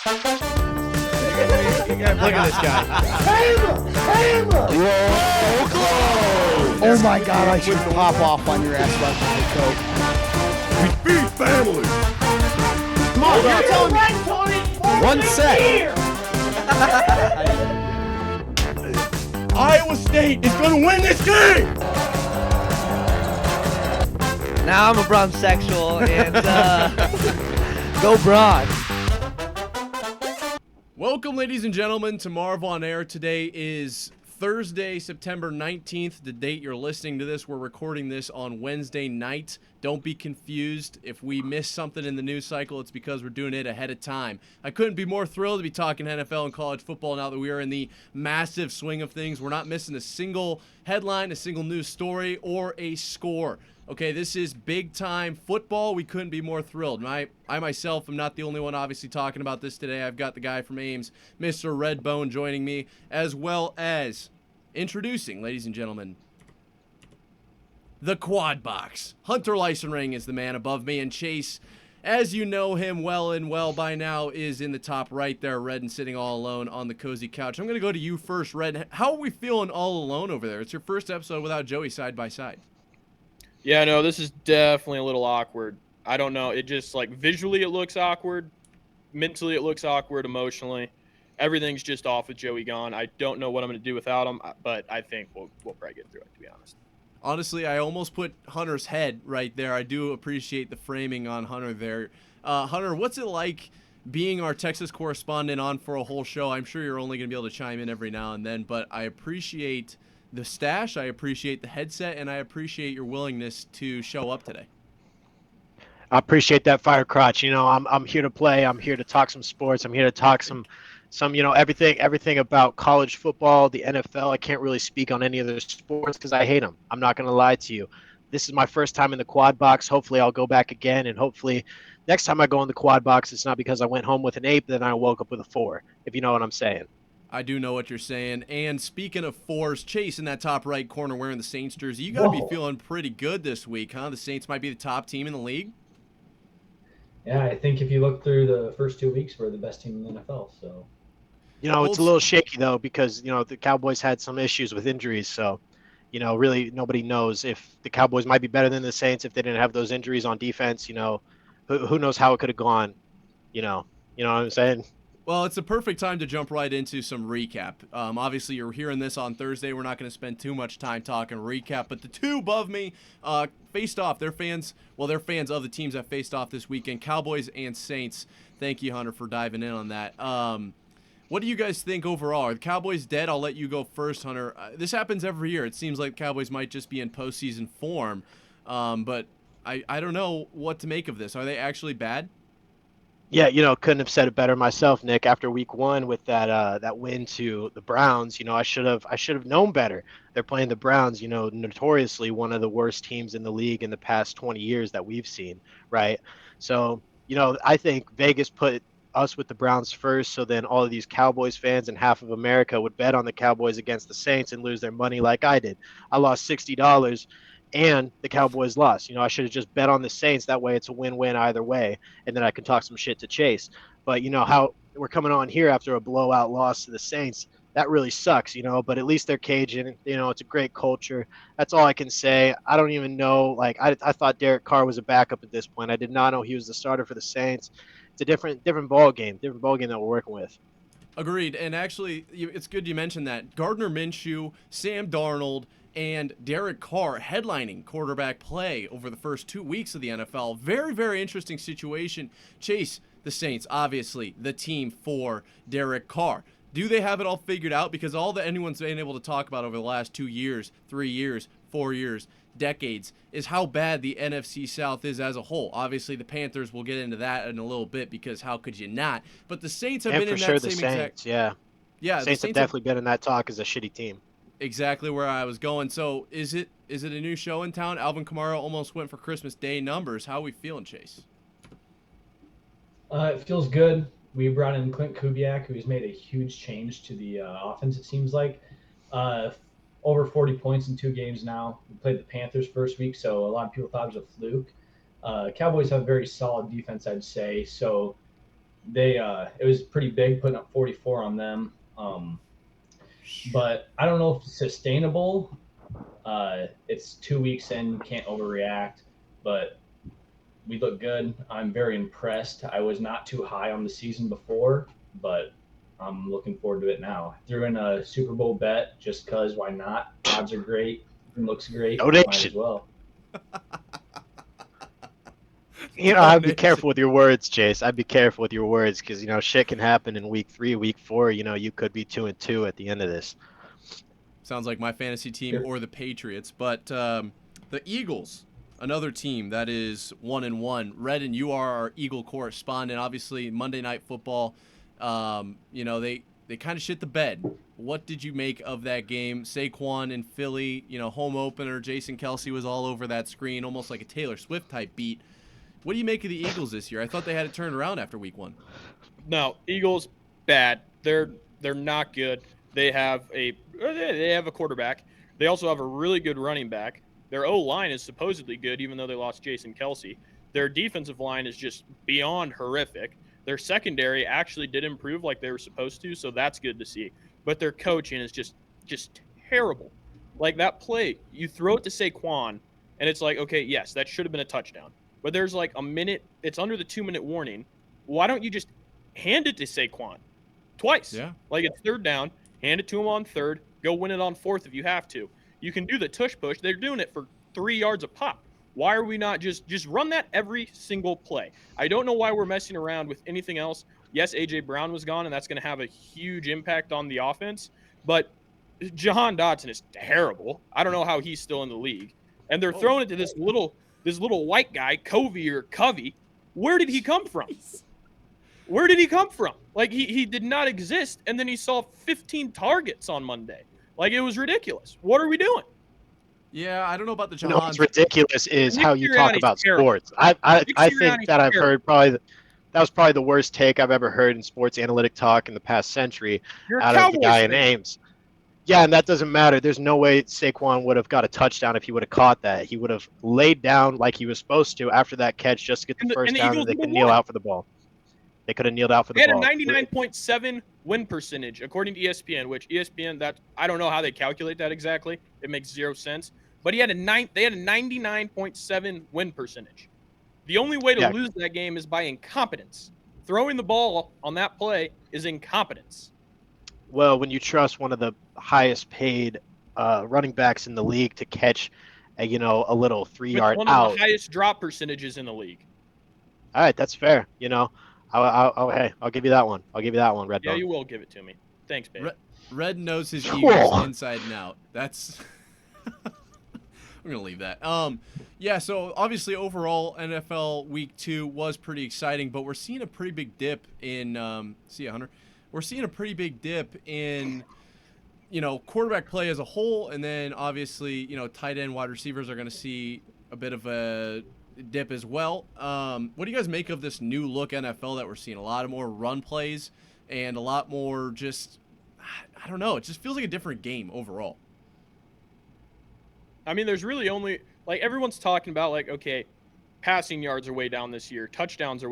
Look at this guy. Hammer! Whoa, close! Oh my God, I should pop off on your ass about my coat. We beat family! Come on, you're telling me. 1 sec. Iowa State is going to win this game! Now I'm a bromsexual and go broad. Welcome, ladies and gentlemen, to Marv on Air. Today is Thursday, September 19th, the date you're listening to this. We're recording this on Wednesday night. Don't be confused. If we miss something in the news cycle, it's because we're doing it ahead of time. I couldn't be more thrilled to be talking NFL and college football now that we are in the massive swing of things. We're not missing a single headline, a single news story, or a score. Okay, this is big-time football. We couldn't be more thrilled. I myself am not the only one obviously talking about this today. I've got the guy from Ames, Mr. Redbone, joining me, as well as introducing, ladies and gentlemen, the Quad Box. Hunter Leichsenring is the man above me, and Chase, as you know him well by now, is in the top right there, Red, and sitting all alone on the cozy couch. I'm going to go to you first, Red. How are we feeling all alone over there? It's your first episode without Joey side by side. Yeah, no, this is definitely a little awkward. I don't know. It just, like, visually it looks awkward. Mentally it looks awkward. Emotionally. Everything's just off with Joey gone. I don't know what I'm going to do without him, but I think we'll probably get through it, to be honest. Honestly, I almost put Hunter's head right there. I do appreciate the framing on Hunter there. Hunter, what's it like being our Texas correspondent on for a whole show? I'm sure you're only going to be able to chime in every now and then, but I appreciate the stash, I appreciate the headset, and I appreciate your willingness to show up today. I appreciate that, fire crotch. You know, I'm here to play. I'm here to talk some sports. I'm here to talk some everything about college football, the NFL. I can't really speak on any other sports because I hate them. I'm not going to lie to you. This is my first time in the Quad Box. Hopefully I'll go back again, and hopefully next time I go in the Quad Box, it's not because I went home with an 8, then I woke up with a 4, if you know what I'm saying. I do know what you're saying. And speaking of 4s, Chase in that top right corner wearing the Saints jersey, you got to be feeling pretty good this week, huh? The Saints might be the top team in the league. Yeah, I think if you look through the first 2 weeks, we're the best team in the NFL. So, you know, it's a little shaky, though, because, you know, the Cowboys had some issues with injuries. So, you know, really nobody knows if the Cowboys might be better than the Saints if they didn't have those injuries on defense. You know, who knows how it could have gone, you know what I'm saying? Well, it's a perfect time to jump right into some recap. Obviously, you're hearing this on Thursday. We're not going to spend too much time talking recap, but the two above me faced off. They're fans of the teams that faced off this weekend, Cowboys and Saints. Thank you, Hunter, for diving in on that. What do you guys think overall? Are the Cowboys dead? I'll let you go first, Hunter. This happens every year. It seems like the Cowboys might just be in postseason form, but I don't know what to make of this. Are they actually bad? Yeah, you know, couldn't have said it better myself, Nick. After week 1 with that win to the Browns, you know, I should have known better. They're playing the Browns, you know, notoriously one of the worst teams in the league in the past 20 years that we've seen, right? So, you know, I think Vegas put us with the Browns first, so then all of these Cowboys fans and half of America would bet on the Cowboys against the Saints and lose their money like I did. I lost $60. And the Cowboys lost. You know, I should have just bet on the Saints. That way it's a win-win either way. And then I can talk some shit to Chase. But, you know, how we're coming on here after a blowout loss to the Saints, that really sucks, you know. But at least they're Cajun. You know, it's a great culture. That's all I can say. I don't even know. Like, I thought Derek Carr was a backup at this point. I did not know he was the starter for the Saints. It's a different ball game that we're working with. Agreed. And actually, it's good you mentioned that. Gardner Minshew, Sam Darnold, and Derek Carr headlining quarterback play over the first 2 weeks of the NFL. Very, very interesting situation. Chase, the Saints, obviously the team for Derek Carr. Do they have it all figured out? Because all that anyone's been able to talk about over the last 2 years, 3 years, 4 years, decades, is how bad the NFC South is as a whole. Obviously, the Panthers, we'll get into that in a little bit because how could you not? But the Saints have been in that same exact... Yeah, the Saints have definitely been in that talk as a shitty team. Exactly where I was going. So is it a new show in town? Alvin Kamara almost went for Christmas Day numbers. How are we feeling, Chase? It feels good. We brought in Clint Kubiak, who's made a huge change to the offense, it seems like. Over 40 points in 2 games now. We played the Panthers first week, so a lot of people thought it was a fluke. Cowboys have a very solid defense, I'd say. So it was pretty big, putting up 44 on them. But I don't know if it's sustainable. It's 2 weeks in, can't overreact, but we look good. I'm very impressed. I was not too high on the season before, but I'm looking forward to it now. Threw in a Super Bowl bet just because, why not? Odds are great. It looks great. Donation. Might as well. I'd be careful with your words, Chase. I'd be careful with your words because, shit can happen in week 3, week 4. You could be 2-2 at the end of this. Sounds like my fantasy team or the Patriots. But the Eagles, another team that is 1-1. Redden, you are our Eagle correspondent. Obviously, Monday Night Football, they kind of shit the bed. What did you make of that game? Saquon in Philly, home opener. Jason Kelce was all over that screen, almost like a Taylor Swift type beat. What do you make of the Eagles this year? I thought they had it turned around after week 1. No, Eagles bad. They're not good. They have a quarterback. They also have a really good running back. Their O-line is supposedly good, even though they lost Jason Kelce. Their defensive line is just beyond horrific. Their secondary actually did improve like they were supposed to, so that's good to see. But their coaching is just terrible. Like that play, you throw it to Saquon, and it's like, okay, yes, that should have been a touchdown. But there's like a minute, it's under the 2-minute warning. Why don't you just hand it to Saquon twice? Yeah. Like it's 3rd down, hand it to him on 3rd, go win it on 4th if you have to. You can do the tush push. They're doing it for 3 yards a pop. Why are we not just run that every single play? I don't know why we're messing around with anything else. Yes, A.J. Brown was gone, and that's going to have a huge impact on the offense. But Jahan Dotson is terrible. I don't know how he's still in the league. And they're throwing it to this little white guy, Covey or Covey. Where did he come from? Where did he come from? Like, he did not exist, and then he saw 15 targets on Monday. Like, it was ridiculous. What are we doing? Yeah, I don't know about the No, Jahan. what's ridiculous is Nick how you talk Sirianni's about terrible. sports. I think Sirianni's that I've terrible. heard that was probably the worst take I've ever heard in sports analytic talk in the past century You're a out of the Cowboys guy in fan. Ames. Yeah, and that doesn't matter. There's no way Saquon would have got a touchdown if he would have caught that. He would have laid down like he was supposed to after that catch just to get the first down, and they could kneel out for the ball. They could have kneeled out for the They had ball. a 99.7 win percentage, according to ESPN, which ESPN, that I don't know how they calculate that exactly. It makes 0 sense. But they had a 99.7 win percentage. The only way to lose that game is by incompetence. Throwing the ball on that play is incompetence. Well, when you trust one of the highest paid running backs in the league to catch a little 3-yard With one out. of the highest drop percentages in the league. All right, that's fair. Hey, I'll give you that one. Redbone. Yeah, you will give it to me. Thanks, babe. Red knows his Eagles inside and out. That's I'm gonna leave that. Yeah. So obviously, overall, NFL Week 2 was pretty exciting, but we're seeing a pretty big dip in. See ya, Hunter. We're seeing a pretty big dip in, quarterback play as a whole, and then obviously, tight end, wide receivers are gonna see a bit of a dip as well. What do you guys make of this new look NFL that we're seeing? A lot of more run plays and a lot more just, I don't know. It just feels like a different game overall. I mean, there's really only, everyone's talking about, okay, passing yards are way down this year. Touchdowns are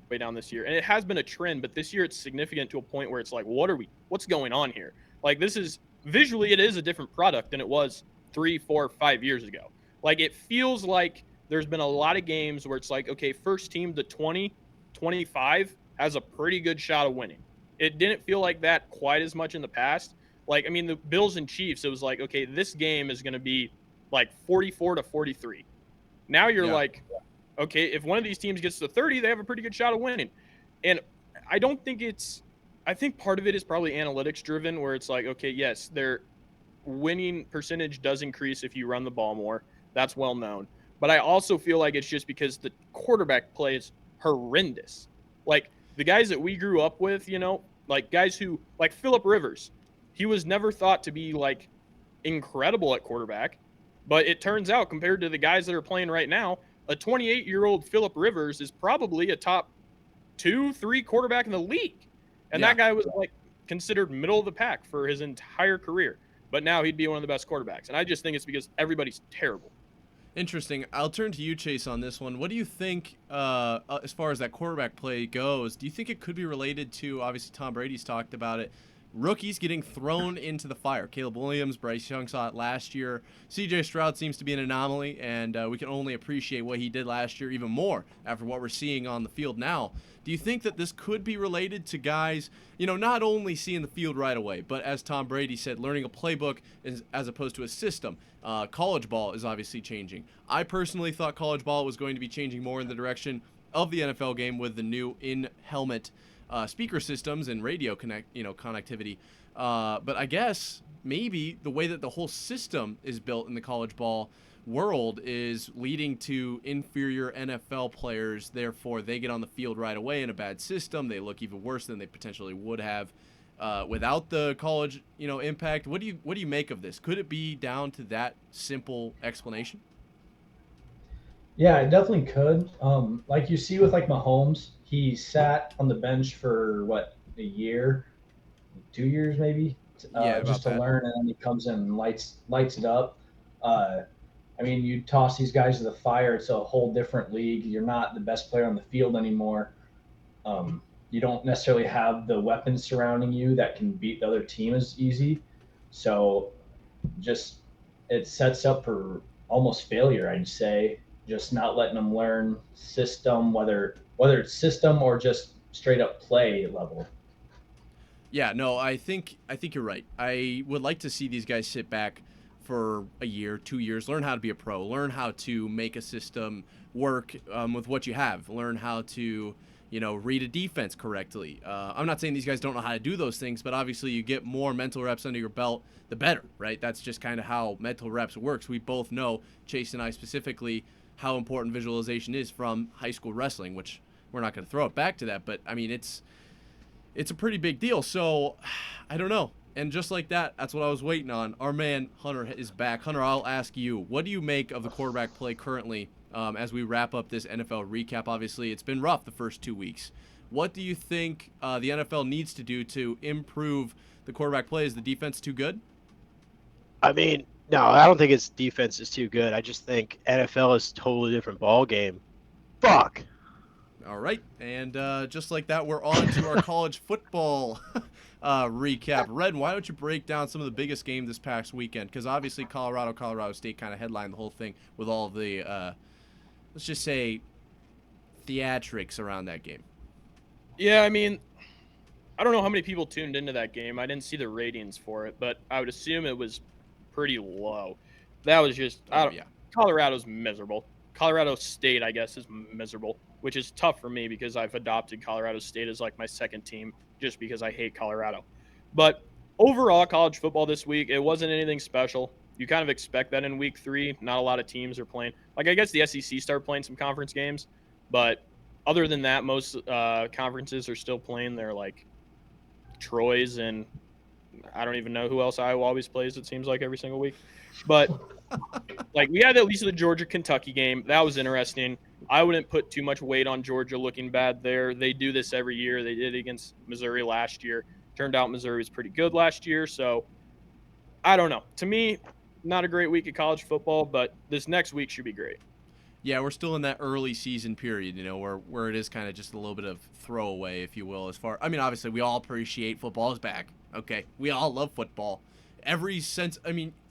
way down this year. And it has been a trend, but this year it's significant to a point where it's like, what's going on here? Visually, it is a different product than it was 3, 4, 5 years ago. It feels like there's been a lot of games where it's like, okay, first team to 20, 25 has a pretty good shot of winning. It didn't feel like that quite as much in the past. The Bills and Chiefs, it was like, okay, this game is going to be 44-43. Now you're okay, if one of these teams gets to 30, they have a pretty good shot of winning. And I think part of it is probably analytics driven, where it's like, okay, yes, their winning percentage does increase if you run the ball more. That's well known. But I also feel like it's just because the quarterback play is horrendous. The guys that we grew up with, guys who, Phillip Rivers, he was never thought to be incredible at quarterback. But it turns out, compared to the guys that are playing right now, a 28-year-old Phillip Rivers is probably a top 2-3 quarterback in the league. And that guy was considered middle of the pack for his entire career. But now he'd be one of the best quarterbacks. And I just think it's because everybody's terrible. Interesting. I'll turn to you, Chase, on this one. What do you think, as far as that quarterback play goes? Do you think it could be related to, obviously Tom Brady's talked about it, rookies getting thrown into the fire? Caleb Williams, Bryce Young saw it last year. C.J. Stroud seems to be an anomaly, and we can only appreciate what he did last year even more after what we're seeing on the field now. Do you think that this could be related to guys, not only seeing the field right away, but as Tom Brady said, learning a playbook as opposed to a system? College ball is obviously changing. I personally thought college ball was going to be changing more in the direction of the NFL game with the new in-helmet speaker systems and radio connectivity. But I guess maybe the way that the whole system is built in the college ball world is leading to inferior NFL players. Therefore, they get on the field right away in a bad system. They look even worse than they potentially would have without the college, impact. What do you make of this? Could it be down to that simple explanation? Yeah, it definitely could. Like you see with like Mahomes, he sat on the bench for a year, 2 years maybe, just to learn, and then he comes in and lights it up. I mean, you toss these guys to the fire, it's a whole different league. You're not the best player on the field anymore. You don't necessarily have the weapons surrounding you that can beat the other team as easy. So just it sets up for almost failure, I'd say. Just not letting them learn system, whether it's system or just straight up play level. Yeah, no, I think you're right. I would like to see these guys sit back for a year, 2 years, learn how to be a pro, learn how to make a system work with what you have, learn how to, read a defense correctly. I'm not saying these guys don't know how to do those things, but obviously you get more mental reps under your belt, the better, right? That's just kind of how mental reps works. We both know, Chase and I specifically, how important visualization is from high school wrestling, which we're not going to throw it back to that, but I mean, it's a pretty big deal. So I don't know. And just like that, that's what I was waiting on. Our man Hunter is back. Hunter, I'll ask you, what do you make of the quarterback play currently as we wrap up this NFL recap? Obviously, it's been rough the first 2 weeks. What do you think the NFL needs to do to improve the quarterback play? Is the defense too good? I mean, no, I don't think its defense is too good. I just think NFL is a totally different ball game. Fuck. All right, and just like that, we're on to our college football recap. Red, why don't you break down some of the biggest games this past weekend? Because obviously Colorado State kind of headlined the whole thing with all of the, let's just say, theatrics around that game. Yeah, I mean, I don't know how many people tuned into that game. I didn't see the ratings for it, but I would assume it was pretty low. That was just, Colorado's miserable. Colorado State, I guess, is miserable, which is tough for me because I've adopted Colorado State as like my second team just because I hate Colorado. But overall, college football this week, it wasn't anything special. You kind of expect that in week 3. Not a lot of teams are playing. Like, I guess the SEC started playing some conference games, but other than that, most conferences are still playing their, like, Troy's, and I don't even know who else Iowa always plays, it seems like, every single week. But like, we had at least the Georgia-Kentucky game. That was interesting. I wouldn't put too much weight on Georgia looking bad there. They do this every year. They did it against Missouri last year. Turned out Missouri was pretty good last year. So, I don't know. To me, not a great week of college football, but this next week should be great. Yeah, we're still in that early season period, where it is kind of just a little bit of throwaway, if you will, obviously we all appreciate football is back. Okay. We all love football.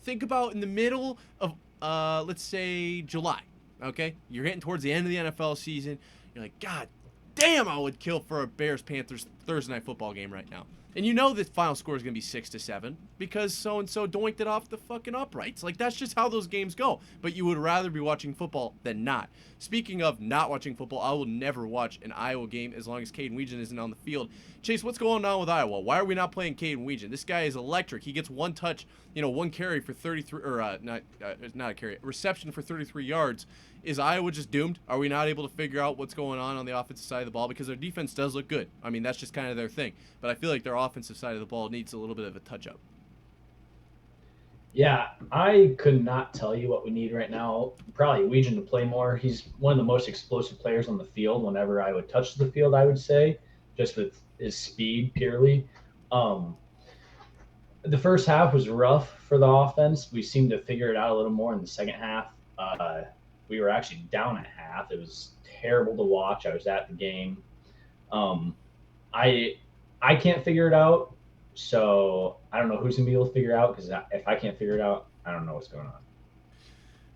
Think about in the middle of, let's say, July, okay? You're getting towards the end of the NFL season. You're like, God damn, I would kill for a Bears-Panthers Thursday night football game right now. And the final score is going to be 6-7 because so-and-so doinked it off the fucking uprights. Like, that's just how those games go. But you would rather be watching football than not. Speaking of not watching football, I will never watch an Iowa game as long as Caden Weegan isn't on the field. Chase, what's going on with Iowa? Why are we not playing Caden Weegan? This guy is electric. He gets one touch, one carry for 33, or not a carry, reception for 33 yards. Is Iowa just doomed? Are we not able to figure out what's going on the offensive side of the ball? Because their defense does look good. I mean, that's just kind of their thing. But I feel like their offensive side of the ball needs a little bit of a touch-up. Yeah, I could not tell you what we need right now. Probably Weegan to play more. He's one of the most explosive players on the field whenever I would touch the field, I would say, just with his speed purely. The first half was rough for the offense. We seemed to figure it out a little more in the second half. We were actually down at half. It was terrible to watch. I was at the game. I can't figure it out, so I don't know who's gonna be able to figure it out. Because if I can't figure it out, I don't know what's going on.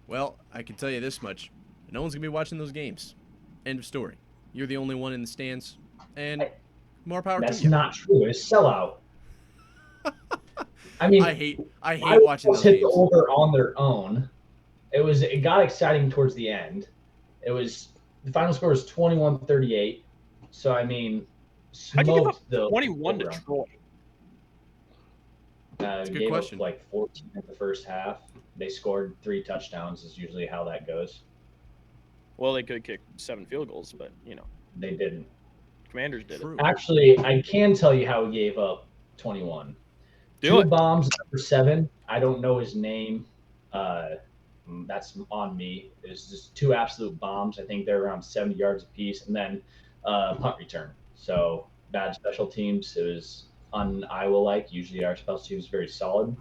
Well, I can tell you this much: no one's gonna be watching those games. End of story. You're the only one in the stands, and more power to you. That's not true. It's sellout. I mean, I hate watching those hit games. the over on their own. It got exciting towards the end. The final score was 21-38. So I mean, How'd you give up smoked the 21 to over. Troy? That's a good Gave question. up like 14 in the first half. They scored 3 touchdowns. Is usually how that goes. Well, they could kick 7 field goals, but They didn't. Commanders did True. it. Actually, I can tell you how he gave up 21. Do 2 it. bombs, number 7. I don't know his name. That's on me. It was just 2 absolute bombs. I think they're around 70 yards apiece, and then punt return. So bad special teams. It was un-Iowa-like. Usually our special teams is very solid.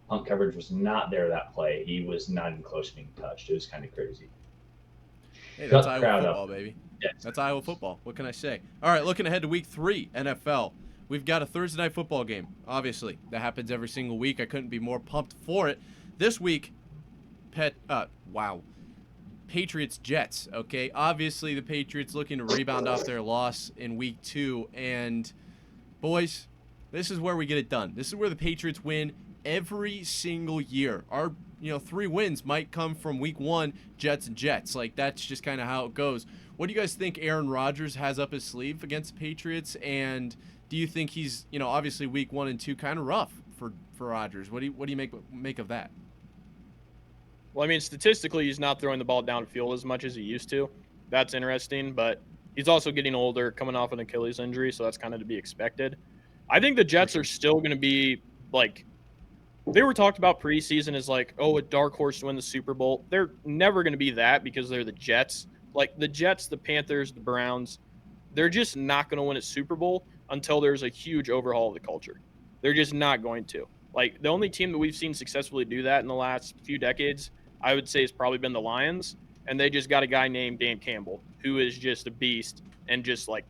Punt coverage was not there that play. He was not even close to being touched. It was kind of crazy. Hey, Got that's the Iowa crowd football, up. baby. Yes. That's Iowa football. What can I say? All right, looking ahead to Week 3, NFL. We've got a Thursday night football game. Obviously, that happens every single week. I couldn't be more pumped for it. This week, Patriots-Jets, okay? Obviously, the Patriots looking to rebound off their loss in Week 2. And, boys, this is where we get it done. This is where the Patriots win every single year. Our 3 wins might come from Week 1, Jets and Jets. Like, that's just kind of how it goes. What do you guys think Aaron Rodgers has up his sleeve against the Patriots? And do you think he's, obviously Week 1 and 2 kind of rough for Rodgers? What do you make of that? Well, I mean, statistically, he's not throwing the ball downfield as much as he used to. That's interesting, but he's also getting older, coming off an Achilles injury, so that's kind of to be expected. I think the Jets are still going to be, like, they were talked about preseason as, like, a dark horse to win the Super Bowl. They're never going to be that because they're the Jets. Like, the Jets, the Panthers, the Browns, they're just not going to win a Super Bowl until there's a huge overhaul of the culture. They're just not going to. Like, the only team that we've seen successfully do that in the last few decades, I would say, has probably been the Lions, and they just got a guy named Dan Campbell who is just a beast and just, like,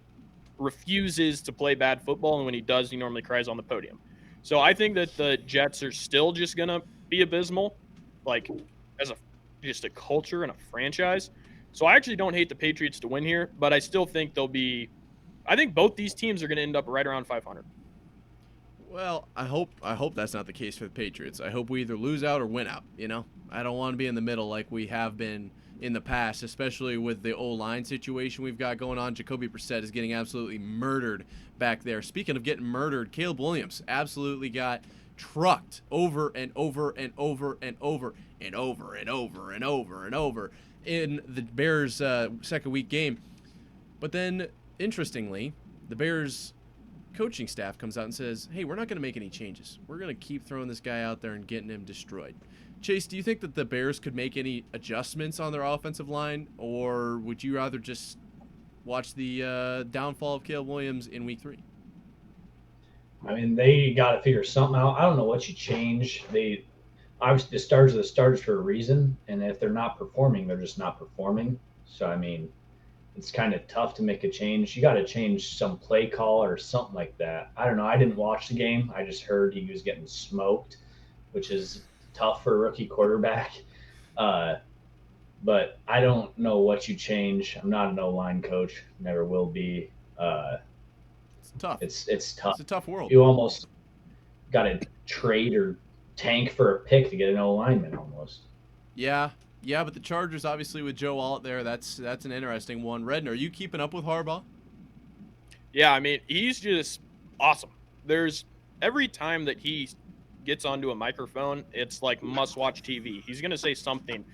refuses to play bad football, and when he does, he normally cries on the podium. So I think that the Jets are still just going to be abysmal, like, as just a culture and a franchise. So I actually don't hate the Patriots to win here, but I still think I think both these teams are going to end up right around 500. Well, I hope that's not the case for the Patriots. I hope we either lose out or win out, I don't want to be in the middle like we have been in the past, especially with the O-line situation we've got going on. Jacoby Brissett is getting absolutely murdered back there. Speaking of getting murdered, Caleb Williams absolutely got trucked over and over and over and over and over and over and over and over in the Bears' second week game. But then, interestingly, the Bears coaching staff comes out and says, hey, we're not going to make any changes. We're going to keep throwing this guy out there and getting him destroyed. Chase, do you think that the Bears could make any adjustments on their offensive line, or would you rather just watch the downfall of Caleb Williams in Week 3? I mean, they got to figure something out. I don't know what you change. Obviously, the starters are the starters for a reason, and if they're not performing, they're just not performing. So, I mean, it's kind of tough to make a change. You got to change some play call or something like that. I don't know. I didn't watch the game. I just heard he was getting smoked, which is tough for a rookie quarterback. But I don't know what you change. I'm not an O-line coach. Never will be. It's tough. It's tough. It's a tough world. You almost got to trade or tank for a pick to get an O-lineman almost. Yeah, but the Chargers, obviously, with Joe Alt there, that's an interesting one. Redden, are you keeping up with Harbaugh? Yeah, I mean, he's just awesome. There's every time that he gets onto a microphone, it's like must-watch TV. He's going to say something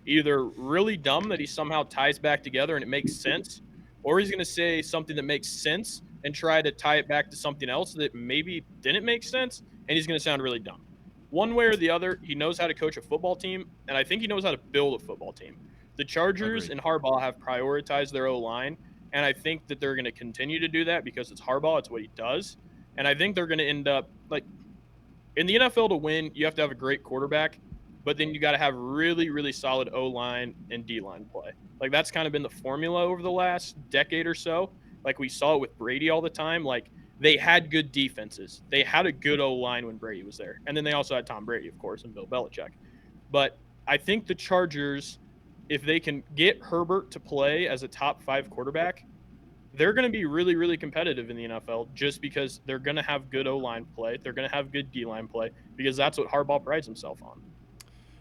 either really dumb that he somehow ties back together and it makes sense, or he's going to say something that makes sense and try to tie it back to something else that maybe didn't make sense, and he's going to sound really dumb. One way or the other, he knows how to coach a football team, and I think he knows how to build a football team. The Chargers and Harbaugh have prioritized their O-line, and I think that they're going to continue to do that because it's Harbaugh. It's what he does. And I think they're going to end up, like, in the NFL to win, you have to have a great quarterback. but then you got to have really, really solid O-line and D-line play. Like, that's kind of been the formula over the last decade or so. Like, we saw it with Brady all the time. Like, they had good defenses. They had a good O-line when Brady was there. And then they also had Tom Brady, of course, and Bill Belichick. But I think the Chargers, if they can get Herbert to play as a top 5 quarterback, they're going to be really, really competitive in the NFL just because they're going to have good O-line play. They're going to have good D-line play because that's what Harbaugh prides himself on.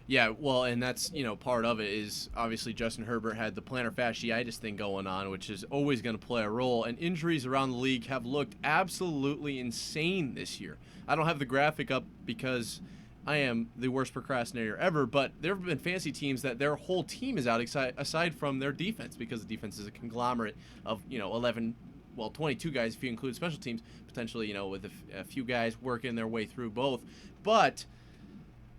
Yeah, well, and that's, part of it is obviously Justin Herbert had the plantar fasciitis thing going on, which is always going to play a role. And injuries around the league have looked absolutely insane this year. I don't have the graphic up because I am the worst procrastinator ever, but there have been fantasy teams that their whole team is out aside from their defense, because the defense is a conglomerate of, 22 guys if you include special teams, potentially, with a few guys working their way through both. But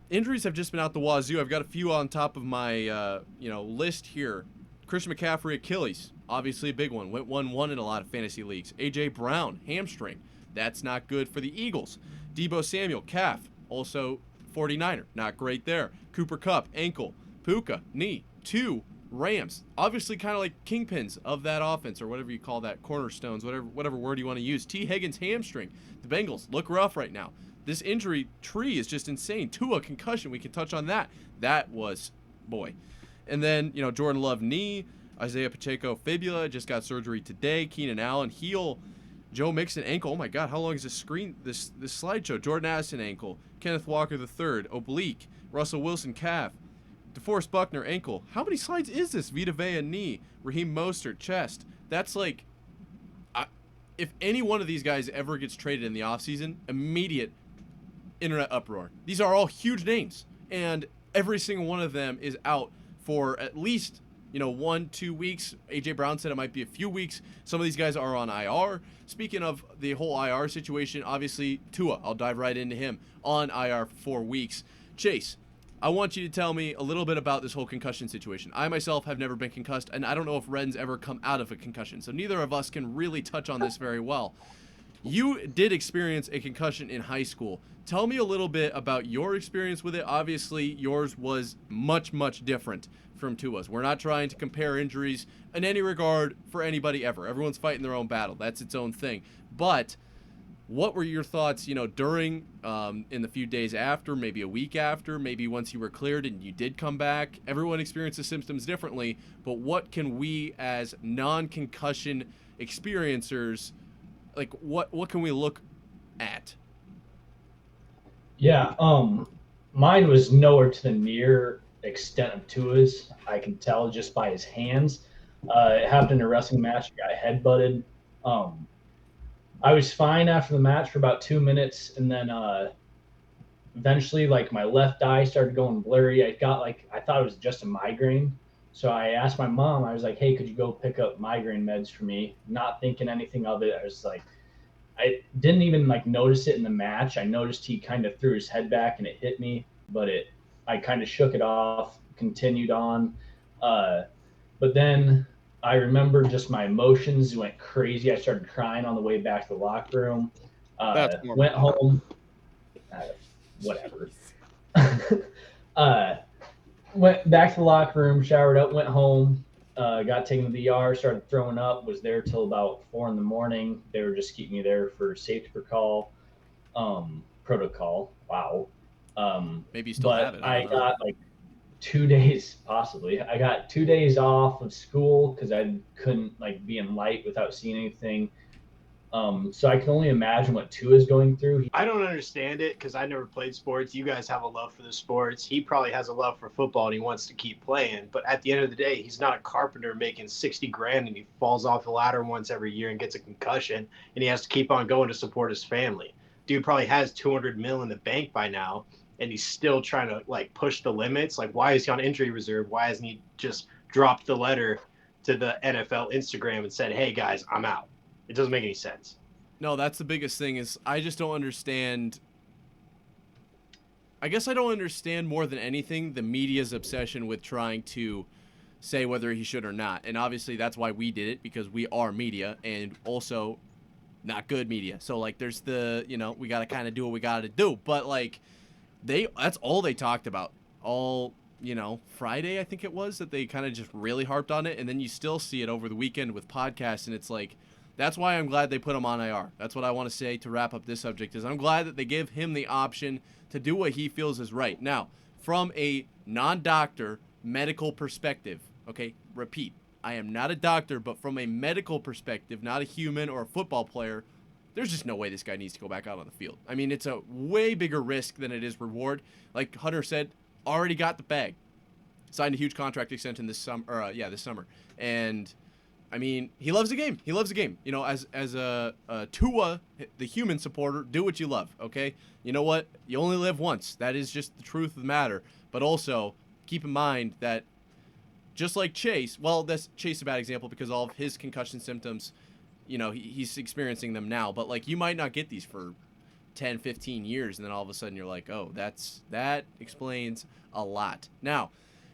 injuries have just been out the wazoo. I've got a few on top of my, list here. Christian McCaffrey, Achilles, obviously a big one. Went 1-1 in a lot of fantasy leagues. A.J. Brown, hamstring. That's not good for the Eagles. Deebo Samuel, calf. Also 49er, not great there. Cooper Kupp, ankle. Puka, knee. 2 Rams, obviously kind of like kingpins of that offense, or whatever you call that, cornerstones, whatever word you want to use. T. Higgins, hamstring. The Bengals look rough right now. This injury tree is just insane. Tua, concussion, we can touch on that. That was, boy. And then, Jordan Love, knee. Isaiah Pacheco, fibula, just got surgery today. Keenan Allen, heel. Joe Mixon, ankle. Oh my God, how long is this slideshow? Jordan Addison, ankle. Kenneth Walker III, oblique. Russell Wilson, calf. DeForest Buckner, ankle. How many slides is this? Vita Vea, knee. Raheem Mostert, chest. That's like, if any one of these guys ever gets traded in the offseason, immediate internet uproar. These are all huge names, and every single one of them is out for at least 1-2 weeks. AJ Brown said it might be a few weeks. Some of these guys are on IR. Speaking of the whole IR situation, obviously Tua, I'll dive right into him, on IR for 4 weeks. Chase, I want you to tell me a little bit about this whole concussion situation. I myself have never been concussed, and I don't know if Ren's ever come out of a concussion, so neither of us can really touch on this very well. You did experience a concussion in high school. Tell me a little bit about your experience with it. Obviously, yours was much, much different from Tua's. We're not trying to compare injuries in any regard for anybody ever. Everyone's fighting their own battle. That's its own thing. But what were your thoughts, during, in the few days after, maybe a week after, maybe once you were cleared and you did come back? Everyone experiences symptoms differently, but what can we as non-concussion experiencers, like, what can we look at? Yeah, mine was nowhere to the near extent of Tua's. I can tell just by his hands. It happened in a wrestling match. I got headbutted. I was fine after the match for about 2 minutes, and then eventually, like, my left eye started going blurry. I thought it was just a migraine. So I asked my mom, I was like, hey, could you go pick up migraine meds for me? Not thinking anything of it. I was like, I didn't even notice it in the match. I noticed he kind of threw his head back and it hit me, but I kind of shook it off, continued on. But then I remember just my emotions went crazy. I started crying on the way back to the locker room. Went home. Whatever. Went back to the locker room, showered up, went home. Got taken to the ER, started throwing up, was there till about 4 a.m. They were just keeping me there for safety protocol. Wow. Maybe you still have it. I got 2 days, possibly. I got 2 days off of school because I couldn't be in light without seeing anything. So I can only imagine what Tua is going through. I don't understand it because I never played sports. You guys have a love for the sports. He probably has a love for football and he wants to keep playing. But at the end of the day, he's not a carpenter making $60,000 and he falls off the ladder once every year and gets a concussion and he has to keep on going to support his family. Dude probably has $200 million in the bank by now and he's still trying to push the limits. Why is he on injury reserve? Why hasn't he just dropped the letter to the NFL Instagram and said, hey guys, I'm out? It doesn't make any sense. No, that's the biggest thing is I just don't understand. I guess I don't understand more than anything the media's obsession with trying to say whether he should or not. And obviously that's why we did it, because we are media and also not good media. So there's the, we got to kind of do what we got to do. But that's all they talked about all, Friday, I think it was, that they kind of just really harped on it. And then you still see it over the weekend with podcasts. And it's like, that's why I'm glad they put him on IR. That's what I want to say to wrap up this subject is I'm glad that they give him the option to do what he feels is right. Now, from a non-doctor medical perspective, okay, repeat, I am not a doctor, but from a medical perspective, not a human or a football player, there's just no way this guy needs to go back out on the field. I mean, it's a way bigger risk than it is reward. Like Hunter said, already got the bag. Signed a huge contract extension this summer. And I mean, he loves the game. He loves the game. As a Tua, the human supporter, do what you love, okay? You know what? You only live once. That is just the truth of the matter. But also, keep in mind that just like Chase, well, that's Chase is a bad example because all of his concussion symptoms, he's experiencing them now. But, like, you might not get these for 10, 15 years, and then all of a sudden you're like, oh, that explains a lot. Now,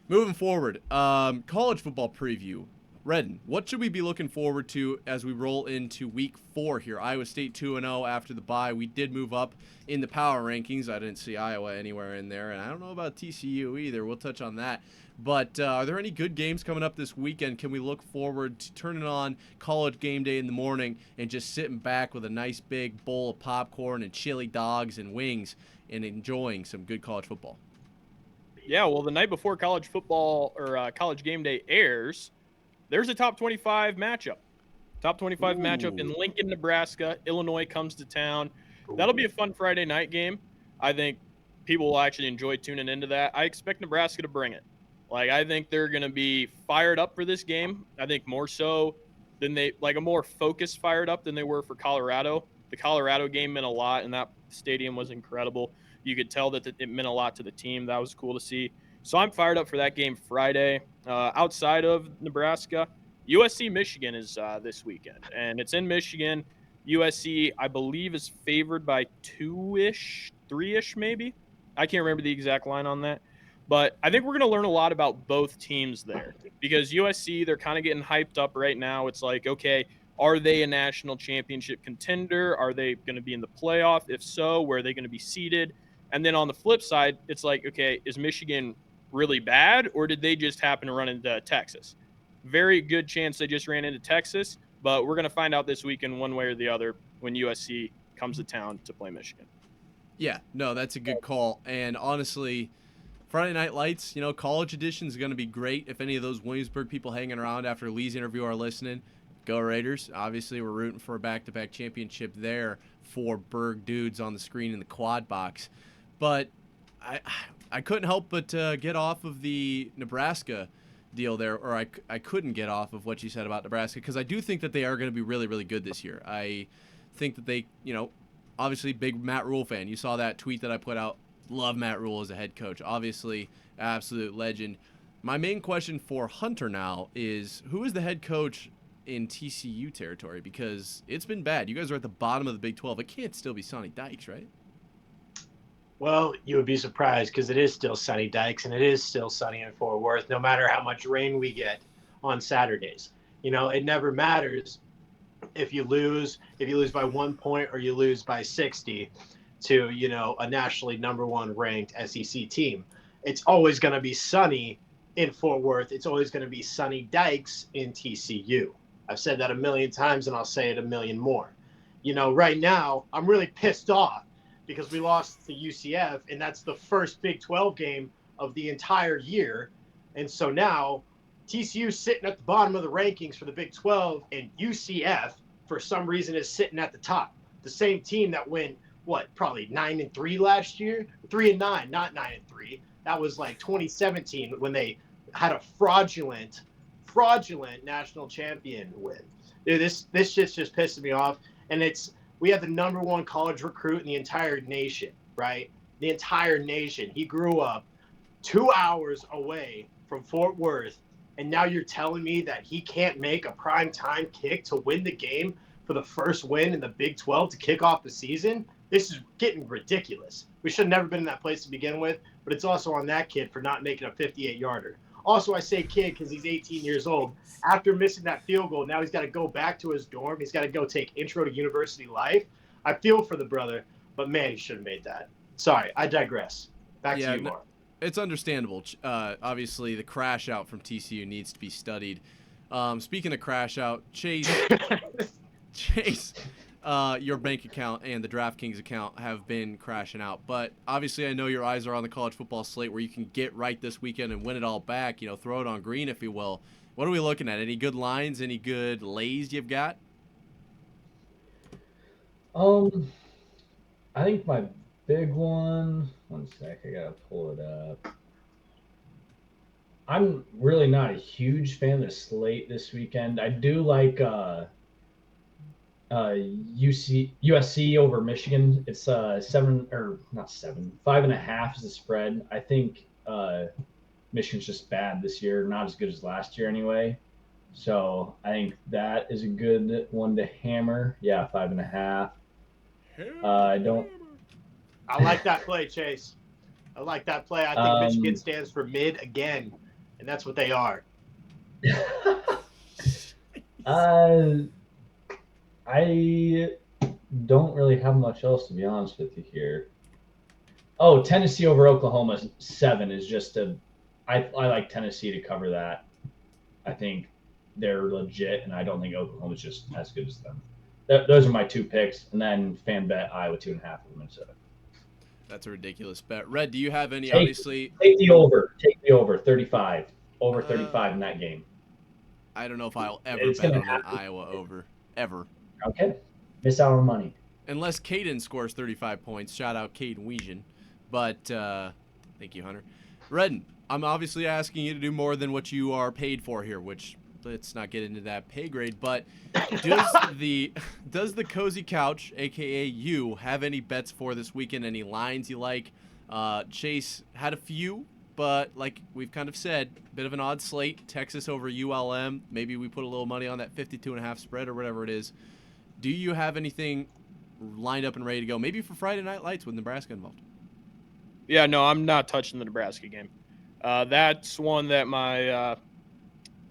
moving forward, college football preview. Redden, what should we be looking forward to as we roll into week 4 here? Iowa State 2-0 after the bye. We did move up in the power rankings. I didn't see Iowa anywhere in there, and I don't know about TCU either. We'll touch on that. But are there any good games coming up this weekend? Can we look forward to turning on college game day in the morning and just sitting back with a nice big bowl of popcorn and chili dogs and wings and enjoying some good college football? Yeah, well, the night before college football or college game day airs, there's a top 25 matchup. Top 25 matchup in Lincoln, Nebraska. Illinois comes to town. That'll be a fun Friday night game. I think people will actually enjoy tuning into that. I expect Nebraska to bring it. I think they're going to be fired up for this game. I think more so than a more focused fired up than they were for Colorado. The Colorado game meant a lot, and that stadium was incredible. You could tell that it meant a lot to the team. That was cool to see. So I'm fired up for that game Friday. Outside of Nebraska, USC Michigan is this weekend, and it's in Michigan. USC, I believe, is favored by 2-ish, 3-ish maybe. I can't remember the exact line on that. But I think we're going to learn a lot about both teams there because USC, they're kind of getting hyped up right now. It's like, okay, are they a national championship contender? Are they going to be in the playoff? If so, where are they going to be seated? And then on the flip side, it's like, okay, is Michigan really bad or did they just happen to run into Texas? Very good chance they just ran into Texas, but we're going to find out this weekend one way or the other when USC comes to town to play Michigan. Yeah, no, that's a good call. And honestly, Friday Night Lights, college edition is going to be great. If any of those Williamsburg people hanging around after Lee's interview are listening, go Raiders. Obviously, we're rooting for a back-to-back championship there for Berg dudes on the screen in the quad box. But I couldn't help but get off of the Nebraska deal there, or I couldn't get off of what you said about Nebraska because I do think that they are going to be really, really good this year. I think that they, obviously big Matt Rule fan. You saw that tweet that I put out. Love Matt Rule as a head coach. Obviously, absolute legend. My main question for Hunter now is, who is the head coach in TCU territory? Because it's been bad. You guys are at the bottom of the Big 12. It can't still be Sonny Dykes, right? Well, you would be surprised because it is still Sonny Dykes and it is still sunny in Fort Worth, no matter how much rain we get on Saturdays. It never matters if you lose by 1 point or you lose by 60 to, a nationally number 1 ranked SEC team. It's always going to be sunny in Fort Worth. It's always going to be Sonny Dykes in TCU. I've said that a million times and I'll say it a million more. Right now I'm really pissed off because we lost to UCF, and that's the first Big 12 game of the entire year. And so now TCU's sitting at the bottom of the rankings for the Big 12, and UCF, for some reason, is sitting at the top. The same team that went, probably 9-3 last year? 3-9, not 9-3. That was like 2017 when they had a fraudulent national champion win. Dude, this shit's just pissing me off. And we have the number 1 college recruit in the entire nation, right? The entire nation. He grew up 2 hours away from Fort Worth, and now you're telling me that he can't make a primetime kick to win the game for the first win in the Big 12 to kick off the season? This is getting ridiculous. We should have never been in that place to begin with, but it's also on that kid for not making a 58-yarder. Also, I say kid because he's 18 years old. After missing that field goal, now he's got to go back to his dorm. He's got to go take intro to university life. I feel for the brother, but man, he should have made that. Sorry, I digress. Back to you, Mark. It's understandable. Obviously, the crash out from TCU needs to be studied. Speaking of crash out, Chase, your bank account and the DraftKings account have been crashing out. But obviously, I know your eyes are on the college football slate where you can get right this weekend and win it all back. Throw it on green, if you will. What are we looking at? Any good lines? Any good lays you've got? I think my big one. One sec, I gotta pull it up. I'm really not a huge fan of the slate this weekend. I do like USC over Michigan. It's 5.5 is the spread. I think Michigan's just bad this year, not as good as last year anyway. So I think that is a good one to hammer. Yeah, 5.5. I like that play, Chase. I like that play. I think Michigan stands for mid again, and that's what they are. I don't really have much else, to be honest with you here. Oh, Tennessee over Oklahoma 7 is just I like Tennessee to cover that. I think they're legit, and I don't think Oklahoma's just as good as them. Those are my two picks, and then fan bet Iowa 2.5 over Minnesota. That's a ridiculous bet. Red, do you have any? Take the over. Take the over 35. Over 35 in that game. I don't know if I'll ever bet on an Iowa over. Ever. Okay. Miss out on money. Unless Caden scores 35 points. Shout out Caden Weejan. But thank you, Hunter. Redden, I'm obviously asking you to do more than what you are paid for here, which let's not get into that pay grade. But does the Cozy Couch, a.k.a. you, have any bets for this weekend? Any lines you like? Chase had a few, but like we've kind of said, bit of an odd slate. Texas over ULM. Maybe we put a little money on that 52.5 spread or whatever it is. Do you have anything lined up and ready to go? Maybe for Friday Night Lights with Nebraska involved. Yeah, no, I'm not touching the Nebraska game. That's one that my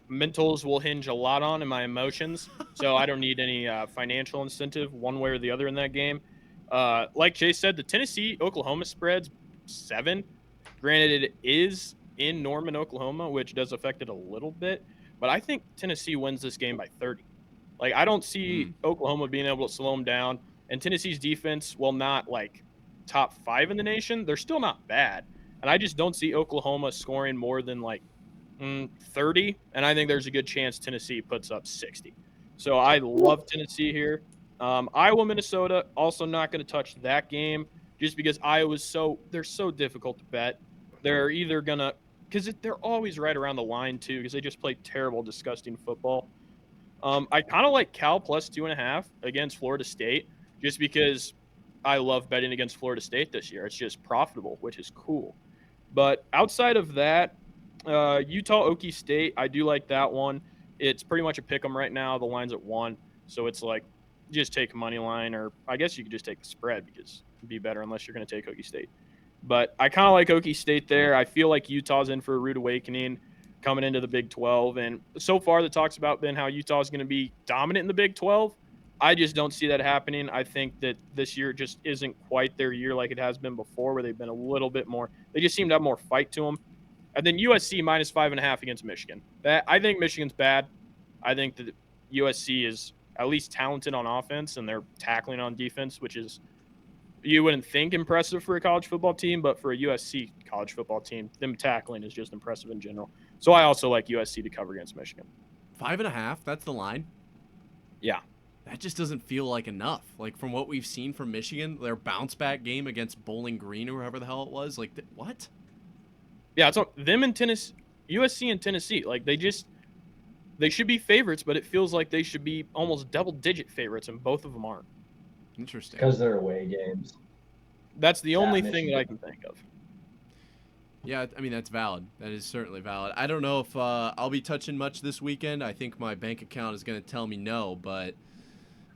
mentals will hinge a lot on, and my emotions. So I don't need any financial incentive one way or the other in that game. Like Chase said, the Tennessee-Oklahoma spread's 7. Granted, it is in Norman, Oklahoma, which does affect it a little bit. But I think Tennessee wins this game by 30. Like, I don't see Oklahoma being able to slow them down. And Tennessee's defense, while not, like, top 5 in the nation, they're still not bad. And I just don't see Oklahoma scoring more than, like, 30. And I think there's a good chance Tennessee puts up 60. So I love Tennessee here. Iowa, Minnesota, also not going to touch that game just because they're so difficult to bet. They're either going to – because they're always right around the line, too, because they just play terrible, disgusting football. I kind of like Cal plus 2.5 against Florida State just because I love betting against Florida State this year. It's just profitable, which is cool. But outside of that, Utah, Okie State, I do like that one. It's pretty much a pick 'em right now. The line's at 1. So it's like just take a money line, or I guess you could just take the spread because it'd be better unless you're going to take Okie State. But I kind of like Okie State there. I feel like Utah's in for a rude awakening coming into the Big 12. And so far the talk's about been how Utah's going to be dominant in the Big 12. I just don't see that happening. I think that this year just isn't quite their year like it has been before, where they've been a little bit more. They just seem to have more fight to them. And then USC minus 5.5 against Michigan. I think Michigan's bad. I think that USC is at least talented on offense, and they're tackling on defense, which is you wouldn't think impressive for a college football team, but for a USC college football team, them tackling is just impressive in general. So I also like USC to cover against Michigan. 5.5, that's the line? Yeah. That just doesn't feel like enough. Like, from what we've seen from Michigan, their bounce-back game against Bowling Green or whoever the hell it was, like, what? Yeah, it's them and Tennessee, USC and Tennessee. Like, they should be favorites, but it feels like they should be almost double-digit favorites, and both of them aren't. Interesting. Because they're away games. That's the only thing that I can think of. Yeah, I mean, that's valid. That is certainly valid. I don't know if I'll be touching much this weekend. I think my bank account is going to tell me no, but,